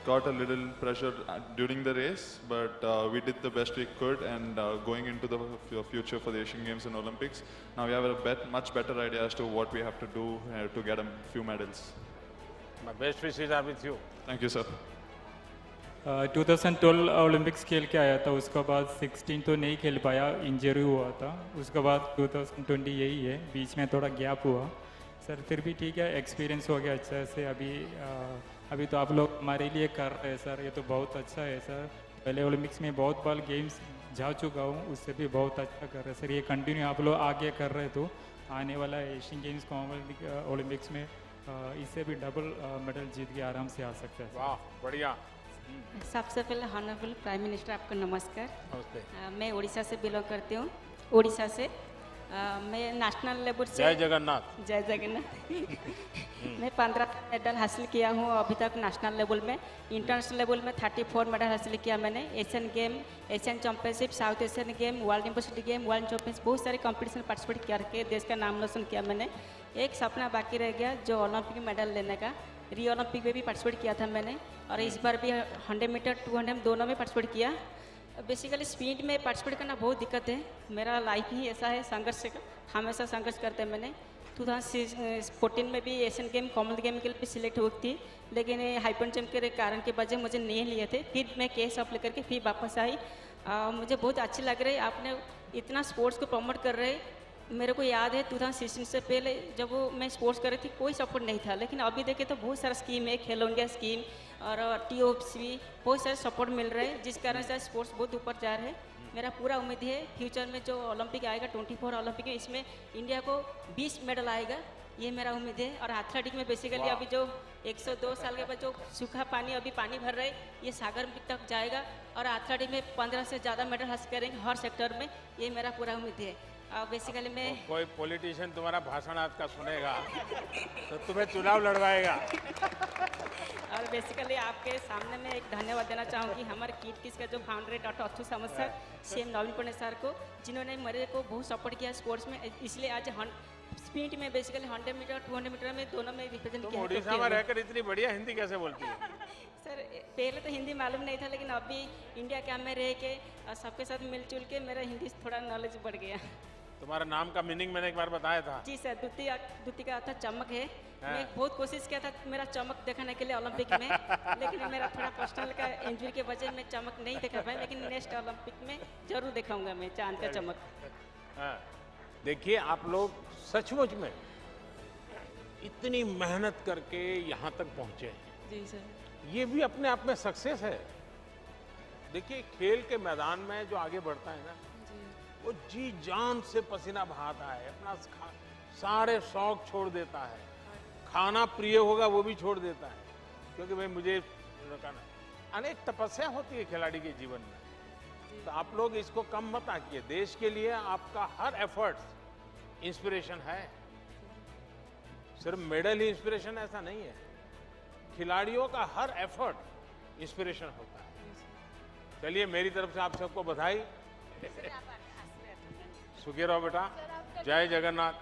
got a little pressure during the race, but we did the best we could, and going into the future for the Asian Games and Olympics, now we have a much better idea as to what we have to do to get a few medals. My best wishes are with you. Thank you, sir. 2012 Olympics खेल के आया था, उसके बाद 16 तो नहीं खेल पाया, इंजरी हुआ था. उसके बाद 2020 यही है, बीच में थोड़ा गैप हुआ. सर फिर भी ठीक है, एक्सपीरियंस हो गया अच्छा से. अभी तो आप लोग हमारे लिए कर रहे हैं सर, ये तो बहुत अच्छा है सर. पहले ओलंपिक्स में बहुत बार गेम्स जा चुका हूँ, उससे भी बहुत अच्छा कर रहे हैं सर. ये कंटिन्यू आप लोग आगे कर रहे तो आने वाला एशियन गेम्स, कॉमनवेल्थ ओलंपिक्स में इससे भी डबल मेडल जीत के आराम से आ सकते हैं. वाह, बढ़िया. सबसे पहले हॉनरेबल प्राइम मिनिस्टर आपको नमस्कार. नमस्ते. मैं उड़ीसा से बिलोंग करती हूँ. उड़ीसा से मैं नेशनल लेवल से. जय जगन्नाथ. जय जगन्नाथ. मैं 15 मेडल हासिल किया हूँ अभी तक नेशनल लेवल में. इंटरनेशनल लेवल में 34 मेडल हासिल किया मैंने. Asian game, Asian championship, south Asian game, world university game, world championship, बहुत सारे कंपटीशन पार्टिसिपेट करके देश का नाम रोशन किया मैंने. एक सपना बाकी रह गया जो ओलंपिक मेडल लेने का. रियो ओलंपिक में भी पार्टिसिपेट किया था मैंने, और इस बार भी 100 मीटर 200 दोनों में पार्टिसिपेट किया. बेसिकली स्पीड में पार्टिसिपेट करना बहुत दिक्कत है. मेरा लाइफ ही ऐसा है, संघर्ष का हमेशा संघर्ष करते हैं. मैंने 2014 में भी एशियन गेम, कॉमनवेल्थ गेम के लिए सिलेक्ट हुई थी, लेकिन हाइपर जंप के कारण के वजह मुझे नहीं लिए थे. फिर मैं केस अप्लाई करके फिर वापस आई. मुझे बहुत अच्छी लग रही है, आपने इतना स्पोर्ट्स को प्रमोट कर रहे. मेरे को याद है 2016 से पहले जब मैं स्पोर्ट्स कर रही थी कोई सपोर्ट नहीं था, लेकिन अभी देखे तो बहुत सारा स्कीम है, खेलो इंडिया स्कीम और TOPS भी बहुत सारे सपोर्ट मिल रहे हैं, जिस कारण से स्पोर्ट्स बहुत ऊपर जा रहे हैं. मेरा पूरा उम्मीद है फ्यूचर में जो ओलंपिक आएगा 24 ओलंपिक में, इसमें इंडिया को 20 मेडल आएगा, ये मेरा उम्मीद है. और एथलेटिक में बेसिकली अभी जो 102 साल के बाद जो सूखा पानी अभी पानी भर रहे ये सागर तक जाएगा, और एथलेटिक में 15 से ज़्यादा मेडल हासिल करेंगे हर सेक्टर में, ये मेरा पूरा उम्मीद है. बेसिकली मैं कोई पॉलिटिशियन तुम्हारा भाषण आज का सुनेगा तो तुम्हें चुनाव लड़वाएगा. और बेसिकली आपके सामने मैं एक धन्यवाद देना चाहूँगी हमारे किट किस का जो फाउंडर है डॉक्टर अथु सामंत सर, CM नवीन पटनायक सर को, जिन्होंने मेरे को बहुत सपोर्ट किया स्पोर्ट्स में. इसलिए आज स्पीड में बेसिकली 100 मीटर 200 मीटर में दोनों में रिप्रेजेंट तुम किया है। उड़ीसा में रहकर इतनी बढ़िया हिंदी कैसे बोलती है? सर पहले तो हिंदी मालूम नहीं था, लेकिन अभी इंडिया कैंप में रह के और सबके साथ मिलजुल के मेरा हिंदी थोड़ा नॉलेज बढ़ गया। तुम्हारा नाम का मीनिंग मैंने एक बार बताया था। जी सर, द्वितीय का अर्थ चमक है। मैं बहुत कोशिश किया था मेरा चमक दिखाने के लिए ओलंपिक में, लेकिन मेरा थोड़ा पर्सनल का इंजरी के वजह में चमक नहीं दिखा पाया, लेकिन नेक्स्ट ओलंपिक में जरूर दिखाऊंगा मैं चांद का चमक। हाँ, देखिए आप लोग सचमुच में इतनी मेहनत करके यहाँ तक पहुँचे हैं। जी सर। ये भी अपने आप में सक्सेस है। देखिए खेल के मैदान में जो आगे बढ़ता है ना, वो जी जान से पसीना बहाता है, अपना सारे शौक छोड़ देता है, खाना प्रिय होगा वो भी छोड़ देता है, क्योंकि भाई मुझे अनेक तपस्या होती है खिलाड़ी के जीवन में। तो आप लोग इसको कम मत आकिए। देश के लिए आपका हर एफर्ट इंस्पिरेशन है। सिर्फ मेडल ही इंस्पिरेशन ऐसा नहीं है, खिलाड़ियों का हर एफर्ट इंस्पिरेशन होता है। चलिए मेरी तरफ से आप सबको बधाई। सुखी रहो बेटा, जय जगन्नाथ।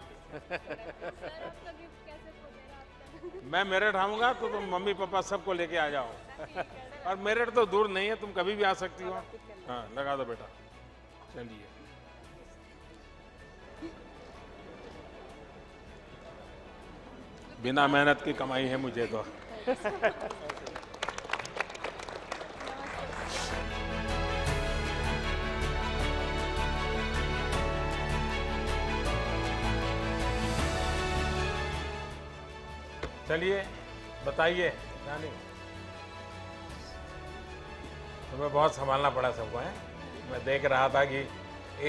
मैं मेरठ आऊंगा तो तुम मम्मी पापा सबको लेके आ जाओ। और मेरठ तो दूर नहीं है, तुम कभी भी आ सकती हो। हाँ लगा दो बेटा। चलिए बिना मेहनत की कमाई है मुझे तो। चलिए बताइए रानी, तुम्हें बहुत संभालना पड़ा सबको है। मैं देख रहा था कि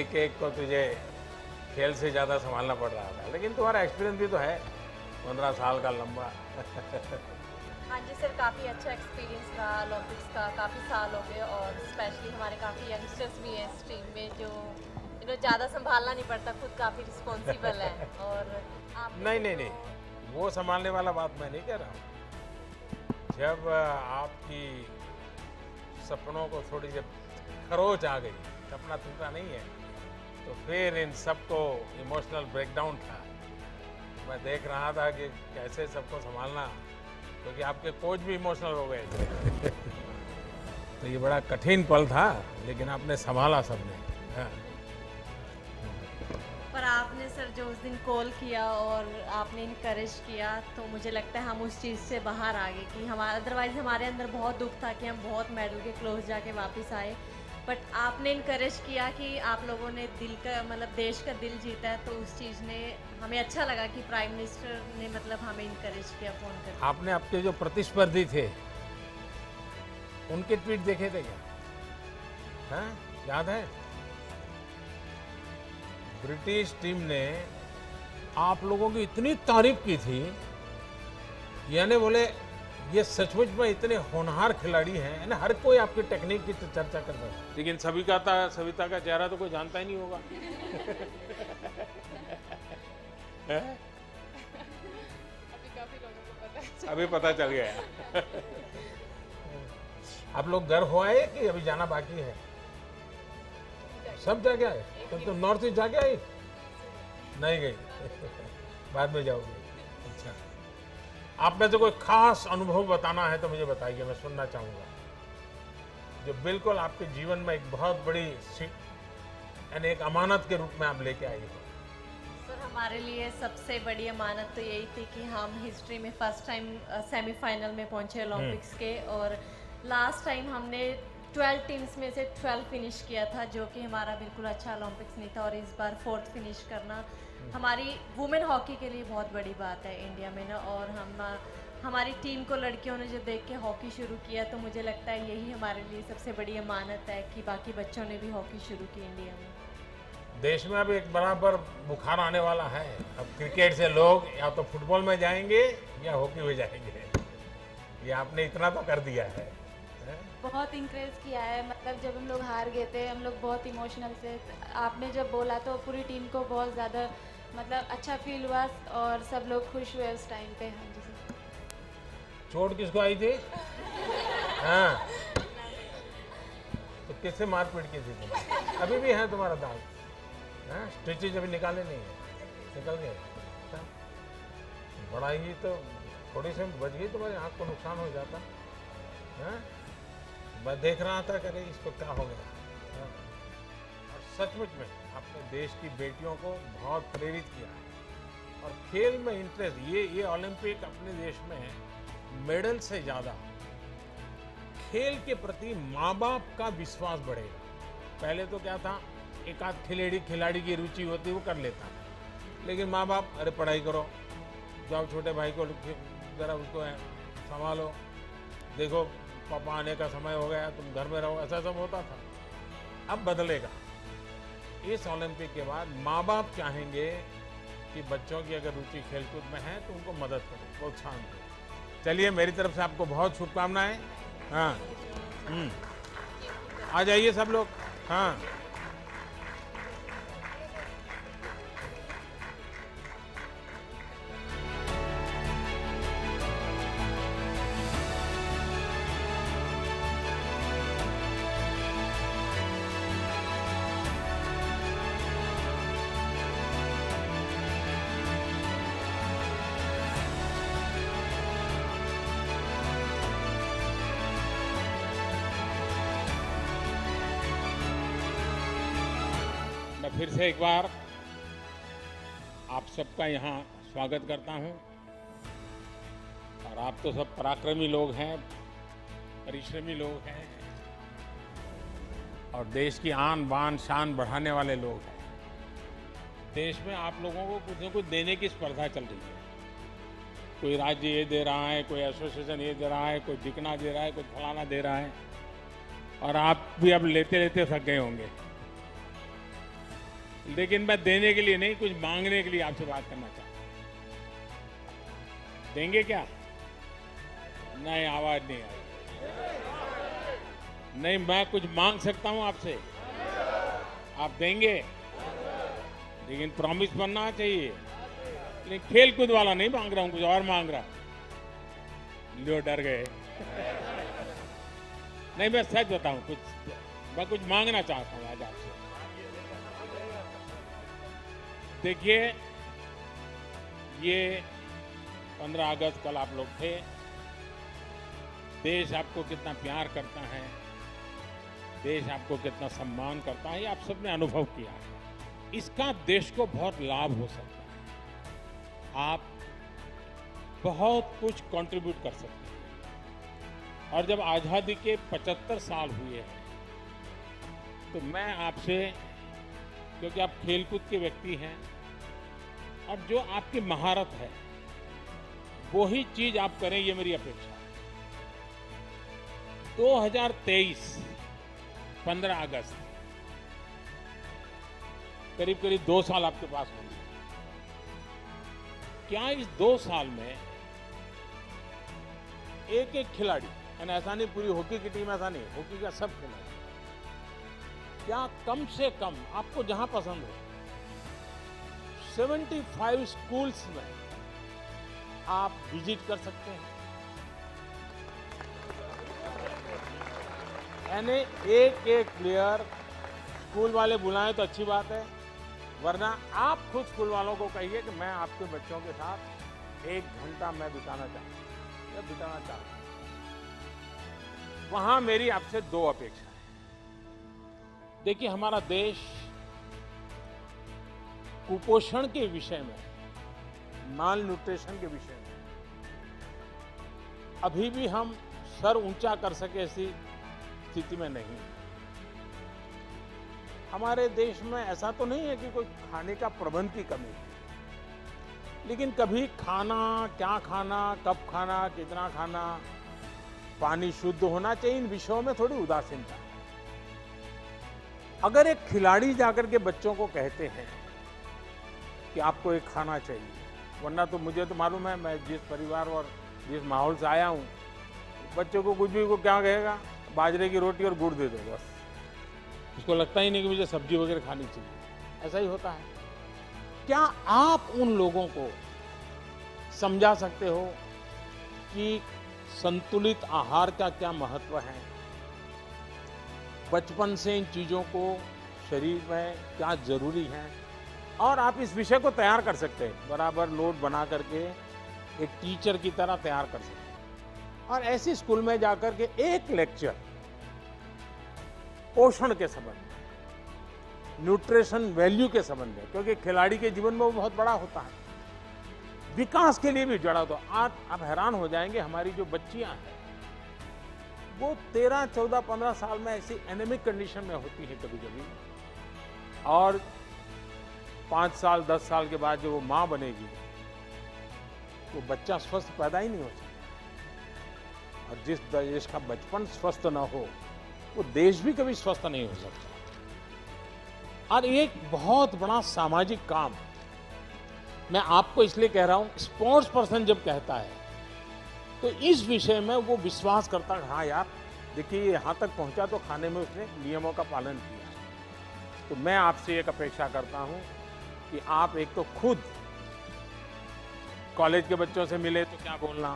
एक एक को तुझे खेल से ज़्यादा संभालना पड़ रहा था, लेकिन तुम्हारा एक्सपीरियंस भी तो है 15 साल का लंबा। हाँ जी सर, काफ़ी अच्छा एक्सपीरियंस रहा ओलंपिक्स का। काफ़ी साल हो गए और स्पेशली हमारे काफ़ी यंगस्टर्स भी हैं इस टीम में जो ज़्यादा संभालना नहीं पड़ता, खुद काफ़ी रिस्पॉन्सिबल है। और नहीं, वो संभालने वाला बात मैं नहीं कह रहा हूँ। जब आपकी सपनों को थोड़ी जब खरोच आ गई, सपना टूटा नहीं है, तो फिर इन सबको इमोशनल ब्रेकडाउन था। मैं देख रहा था कि कैसे सबको संभालना, क्योंकि आपके कोच भी इमोशनल हो गए थे। तो ये बड़ा कठिन पल था, लेकिन आपने संभाला सबने। हाँ। पर आपने सर जो उस दिन कॉल किया और आपने इनकरेज किया, तो मुझे लगता है हम उस चीज़ से बाहर आ गए कि हमारा अदरवाइज़ हमारे अंदर बहुत दुख था कि हम बहुत मेडल के क्लोज जाके वापस आए। बट आपने इनकरेज किया कि आप लोगों ने दिल का मतलब देश का दिल जीता है, तो उस चीज़ ने हमें अच्छा लगा कि प्राइम मिनिस्टर ने मतलब हमें इनकरेज किया फ़ोन करके। आपने आपके जो प्रतिस्पर्धी थे उनके ट्वीट देखे थे क्या? हाँ याद है? ब्रिटिश टीम ने आप लोगों की इतनी तारीफ की थी, यानी बोले ये सचमुच में इतने होनहार खिलाड़ी हैं ना। हर कोई आपकी टेक्निक की चर्चा करता है, लेकिन सविता का चेहरा तो कोई जानता ही नहीं होगा। अभी पता चल गया। आप लोग घर हो आए कि अभी जाना बाकी है? सब जाके आए? तो नॉर्थ ईस्ट जाके आई? नहीं गई? बाद में जाओगे? अच्छा, आप में से कोई खास अनुभव बताना है तो मुझे बताइए, मैं सुनना चाहूँगा, जो बिल्कुल आपके जीवन में एक बहुत बड़ी यानी एक अमानत के रूप में आप लेके आई हो। सर हमारे लिए सबसे बड़ी अमानत तो यही थी कि हम हिस्ट्री में फर्स्ट टाइम सेमीफाइनल में पहुंचे ओलंपिक्स के, और लास्ट टाइम हमने 12 टीम्स में से 12 फिनिश किया था, जो कि हमारा बिल्कुल अच्छा ओलंपिक्स नहीं था। और इस बार 4th फिनिश करना हमारी वुमेन हॉकी के लिए बहुत बड़ी बात है इंडिया में ना। और हमारी टीम को लड़कियों ने जो देख के हॉकी शुरू किया, तो मुझे लगता है यही हमारे लिए सबसे बड़ी अमानत है कि बाकी बच्चों ने भी हॉकी शुरू की इंडिया में। देश में अब एक बराबर बुखार आने वाला है। अब क्रिकेट से लोग या तो फुटबॉल में जाएंगे या हॉकी में जाएंगे। ये आपने इतना तो कर दिया है। बहुत इंकरेज किया है, मतलब जब हम लोग हार गए थे हम लोग बहुत इमोशनल थे। आपने जब बोला तो पूरी टीम को बहुत ज़्यादा मतलब अच्छा फील हुआ और सब लोग खुश हुए उस टाइम पे। हाँ जी सर। चोट किसको आई थी? हाँ, तो किससे मारपीट की थी तुम्हें? अभी भी है तुम्हारा दाग? हाँ, स्टिचेज अभी निकाले नहीं है? निकल गए? बड़ा ही तो थोड़ी सी बच गई तुम्हारी आँख को नुकसान हो जाता है। मैं देख रहा था कि अरे इसको क्या हो गया। हाँ? और सचमुच में अपने देश की बेटियों को बहुत प्रेरित किया है और खेल में इंटरेस्ट, ये ओलंपिक अपने देश में मेडल से ज़्यादा खेल के प्रति माँ बाप का विश्वास बढ़ेगा। पहले तो क्या था, एक आध खिलाड़ी की रुचि होती वो कर लेता, लेकिन माँ बाप अरे पढ़ाई करो, जाओ छोटे भाई को ज़रा उसको संभालो, देखो पापा आने का समय हो गया तुम घर में रहो, ऐसा सब होता था। अब बदलेगा। इस ओलंपिक के बाद माँ बाप चाहेंगे कि बच्चों की अगर रुचि खेलकूद में है तो उनको मदद करो, प्रोत्साहन दो। चलिए मेरी तरफ से आपको बहुत शुभकामनाएं। हाँ आ जाइए सब लोग। हाँ फिर से एक बार आप सबका यहाँ स्वागत करता हूँ। और आप तो सब पराक्रमी लोग हैं, परिश्रमी लोग हैं और देश की आन बान शान बढ़ाने वाले लोग हैं। देश में आप लोगों को कुछ न कुछ देने की स्पर्धा चल रही है। कोई राज्य ये दे रहा है, कोई एसोसिएशन ये दे रहा है, कोई बिकना दे रहा है, कोई फलाना दे रहा है और आप भी अब लेते लेते थक गए होंगे। लेकिन मैं देने के लिए नहीं, कुछ मांगने के लिए आपसे बात करना चाहता हूं। देंगे क्या? नहीं, आवाज नहीं आई। नहीं, मैं कुछ मांग सकता हूं आपसे, आप देंगे, लेकिन प्रॉमिस बनना चाहिए। लेकिन खेल कूद वाला नहीं मांग रहा हूं, कुछ और मांग रहा। लो डर गए। नहीं, मैं सच बताऊं, मैं कुछ मांगना चाहता हूं आज आपसे। देखिए, ये 15 अगस्त कल आप लोग थे। देश आपको कितना प्यार करता है, देश आपको कितना सम्मान करता है, ये आप सबने अनुभव किया है। इसका देश को बहुत लाभ हो सकता है। आप बहुत कुछ कंट्रीब्यूट कर सकते हैं। और जब आज़ादी के 75 साल हुए हैं तो मैं आपसे, क्योंकि आप खेलकूद के व्यक्ति हैं और जो आपकी महारत है वही चीज आप करें, ये मेरी अपेक्षा है। 2023 15 अगस्त करीब करीब 2 साल आपके पास होंगे। क्या इस 2 साल में एक एक खिलाड़ी, यानी ऐसा नहीं पूरी हॉकी की टीम, ऐसा नहीं, हॉकी का सब खिलाड़ी, क्या कम से कम आपको जहां पसंद हो 75 स्कूल्स में आप विजिट कर सकते हैं? यानी एक एक प्लेयर स्कूल वाले बुलाएं तो अच्छी बात है, वरना आप खुद स्कूल वालों को कहिए कि मैं आपके बच्चों के साथ 1 घंटा मैं बिताना चाहता हूं। वहां मेरी आपसे 2 अपेक्षा है। देखिए, हमारा देश कुपोषण के विषय में, माल न्यूट्रिशन के विषय में अभी भी हम सर ऊंचा कर सके ऐसी स्थिति में नहीं। हमारे देश में ऐसा तो नहीं है कि कोई खाने का प्रबंध की कमी है, लेकिन कभी खाना, क्या खाना, कब खाना, कितना खाना, पानी शुद्ध होना चाहिए, इन विषयों में थोड़ी उदासीनता है। अगर एक खिलाड़ी जाकर के बच्चों को कहते हैं कि आपको एक खाना चाहिए, वरना तो मुझे तो मालूम है, मैं जिस परिवार और जिस माहौल से आया हूँ, बच्चों को कुछ भी को क्या कहेगा, बाजरे की रोटी और गुड़ दे दो बस। उसको लगता ही नहीं कि मुझे सब्जी वगैरह खानी चाहिए। ऐसा ही होता है। क्या आप उन लोगों को समझा सकते हो कि संतुलित आहार का क्या महत्व है? बचपन से इन चीजों को शरीर में क्या जरूरी है? और आप इस विषय को तैयार कर सकते हैं, बराबर लोड बना करके एक टीचर की तरह तैयार कर सकते हैं। और ऐसे स्कूल में जाकर के एक लेक्चर पोषण के संबंध में, न्यूट्रिशन वैल्यू के संबंध में, क्योंकि खिलाड़ी के जीवन में वो बहुत बड़ा होता है, विकास के लिए भी जड़ा। तो आज आप हैरान हो जाएंगे, हमारी जो बच्चियां हैं वो 13, 14, 15 साल में ऐसी एनेमिक कंडीशन में होती है कभी कभी, और 5 साल 10 साल के बाद जब वो मां बनेगी वो बच्चा स्वस्थ पैदा ही नहीं हो सकता। और जिस देश का बचपन स्वस्थ ना हो वो देश भी कभी स्वस्थ नहीं हो सकता। और एक बहुत बड़ा सामाजिक काम मैं आपको इसलिए कह रहा हूं, स्पोर्ट्स पर्सन जब कहता है तो इस विषय में वो विश्वास करता है, हाँ यार देखिए यहाँ तक पहुंचा तो खाने में उसने नियमों का पालन किया। तो मैं आपसे एक अपेक्षा करता हूं कि आप एक तो खुद कॉलेज के बच्चों से मिले तो क्या बोलना,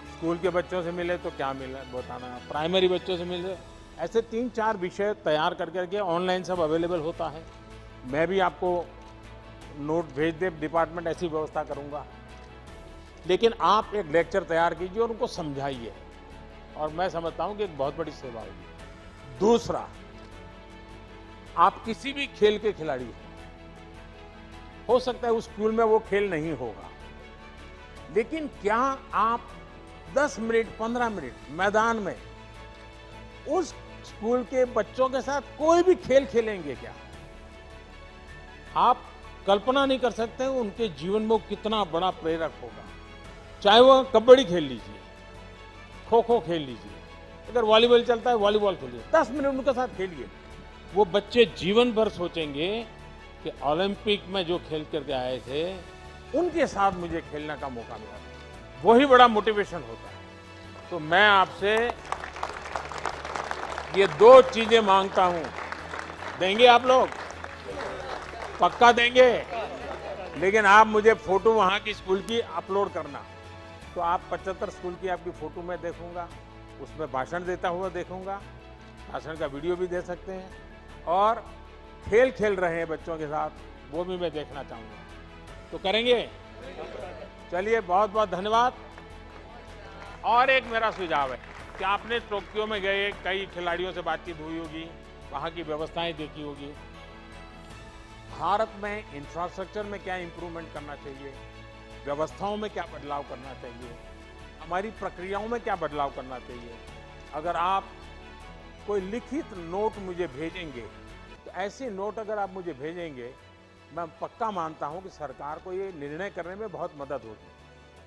स्कूल के बच्चों से मिले तो क्या बताना, प्राइमरी बच्चों से मिले, ऐसे 3-4 विषय तैयार करके ऑनलाइन सब अवेलेबल होता है। मैं भी आपको नोट भेज दे, डिपार्टमेंट ऐसी व्यवस्था करूंगा। लेकिन आप एक लेक्चर तैयार कीजिए और उनको समझाइए, और मैं समझता हूं कि एक बहुत बड़ी सेवा होगी। दूसरा, आप किसी भी खेल के खिलाड़ी हो सकता है उस स्कूल में वो खेल नहीं होगा, लेकिन क्या आप 10 मिनट 15 मिनट मैदान में उस स्कूल के बच्चों के साथ कोई भी खेल खेलेंगे क्या? आप कल्पना नहीं कर सकते उनके जीवन में कितना बड़ा प्रेरक होगा। चाहे वो कबड्डी खेल लीजिए, खो खो खेल लीजिए, अगर वॉलीबॉल चलता है वॉलीबॉल खेलिए, 10 मिनट उनके साथ खेलिए। वो बच्चे जीवन भर सोचेंगे कि ओलंपिक में जो खेल करके आए थे उनके साथ मुझे खेलने का मौका मिला, वही बड़ा मोटिवेशन होता है। तो मैं आपसे ये 2 चीजें मांगता हूं, देंगे आप लोग? पक्का देंगे? लेकिन आप मुझे फोटो वहां की स्कूल की अपलोड करना। तो आप 75 स्कूल की आपकी फोटो मैं देखूंगा, उसमें भाषण देता हुआ देखूंगा, भाषण का वीडियो भी दे सकते हैं, और खेल खेल रहे हैं बच्चों के साथ वो भी मैं देखना चाहूंगा। तो करेंगे? चलिए, बहुत बहुत धन्यवाद। और एक मेरा सुझाव है कि आपने टोक्यो में गए, कई खिलाड़ियों से बातचीत हुई होगी, वहाँ की व्यवस्थाएं देखी होगी। भारत में इंफ्रास्ट्रक्चर में क्या इंप्रूवमेंट करना चाहिए, व्यवस्थाओं में क्या बदलाव करना चाहिए, हमारी प्रक्रियाओं में क्या बदलाव करना चाहिए। अगर आप कोई लिखित नोट मुझे भेजेंगे, तो ऐसे नोट अगर आप मुझे भेजेंगे, मैं पक्का मानता हूं कि सरकार को ये निर्णय करने में बहुत मदद होगी।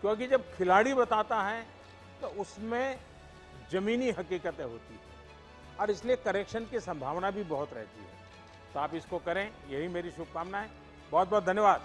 क्योंकि जब खिलाड़ी बताता है तो उसमें जमीनी हकीकतें होती हैं, और इसलिए करेक्शन की संभावना भी बहुत रहती है। तो आप इसको करें, यही मेरी शुभकामना है। बहुत बहुत धन्यवाद।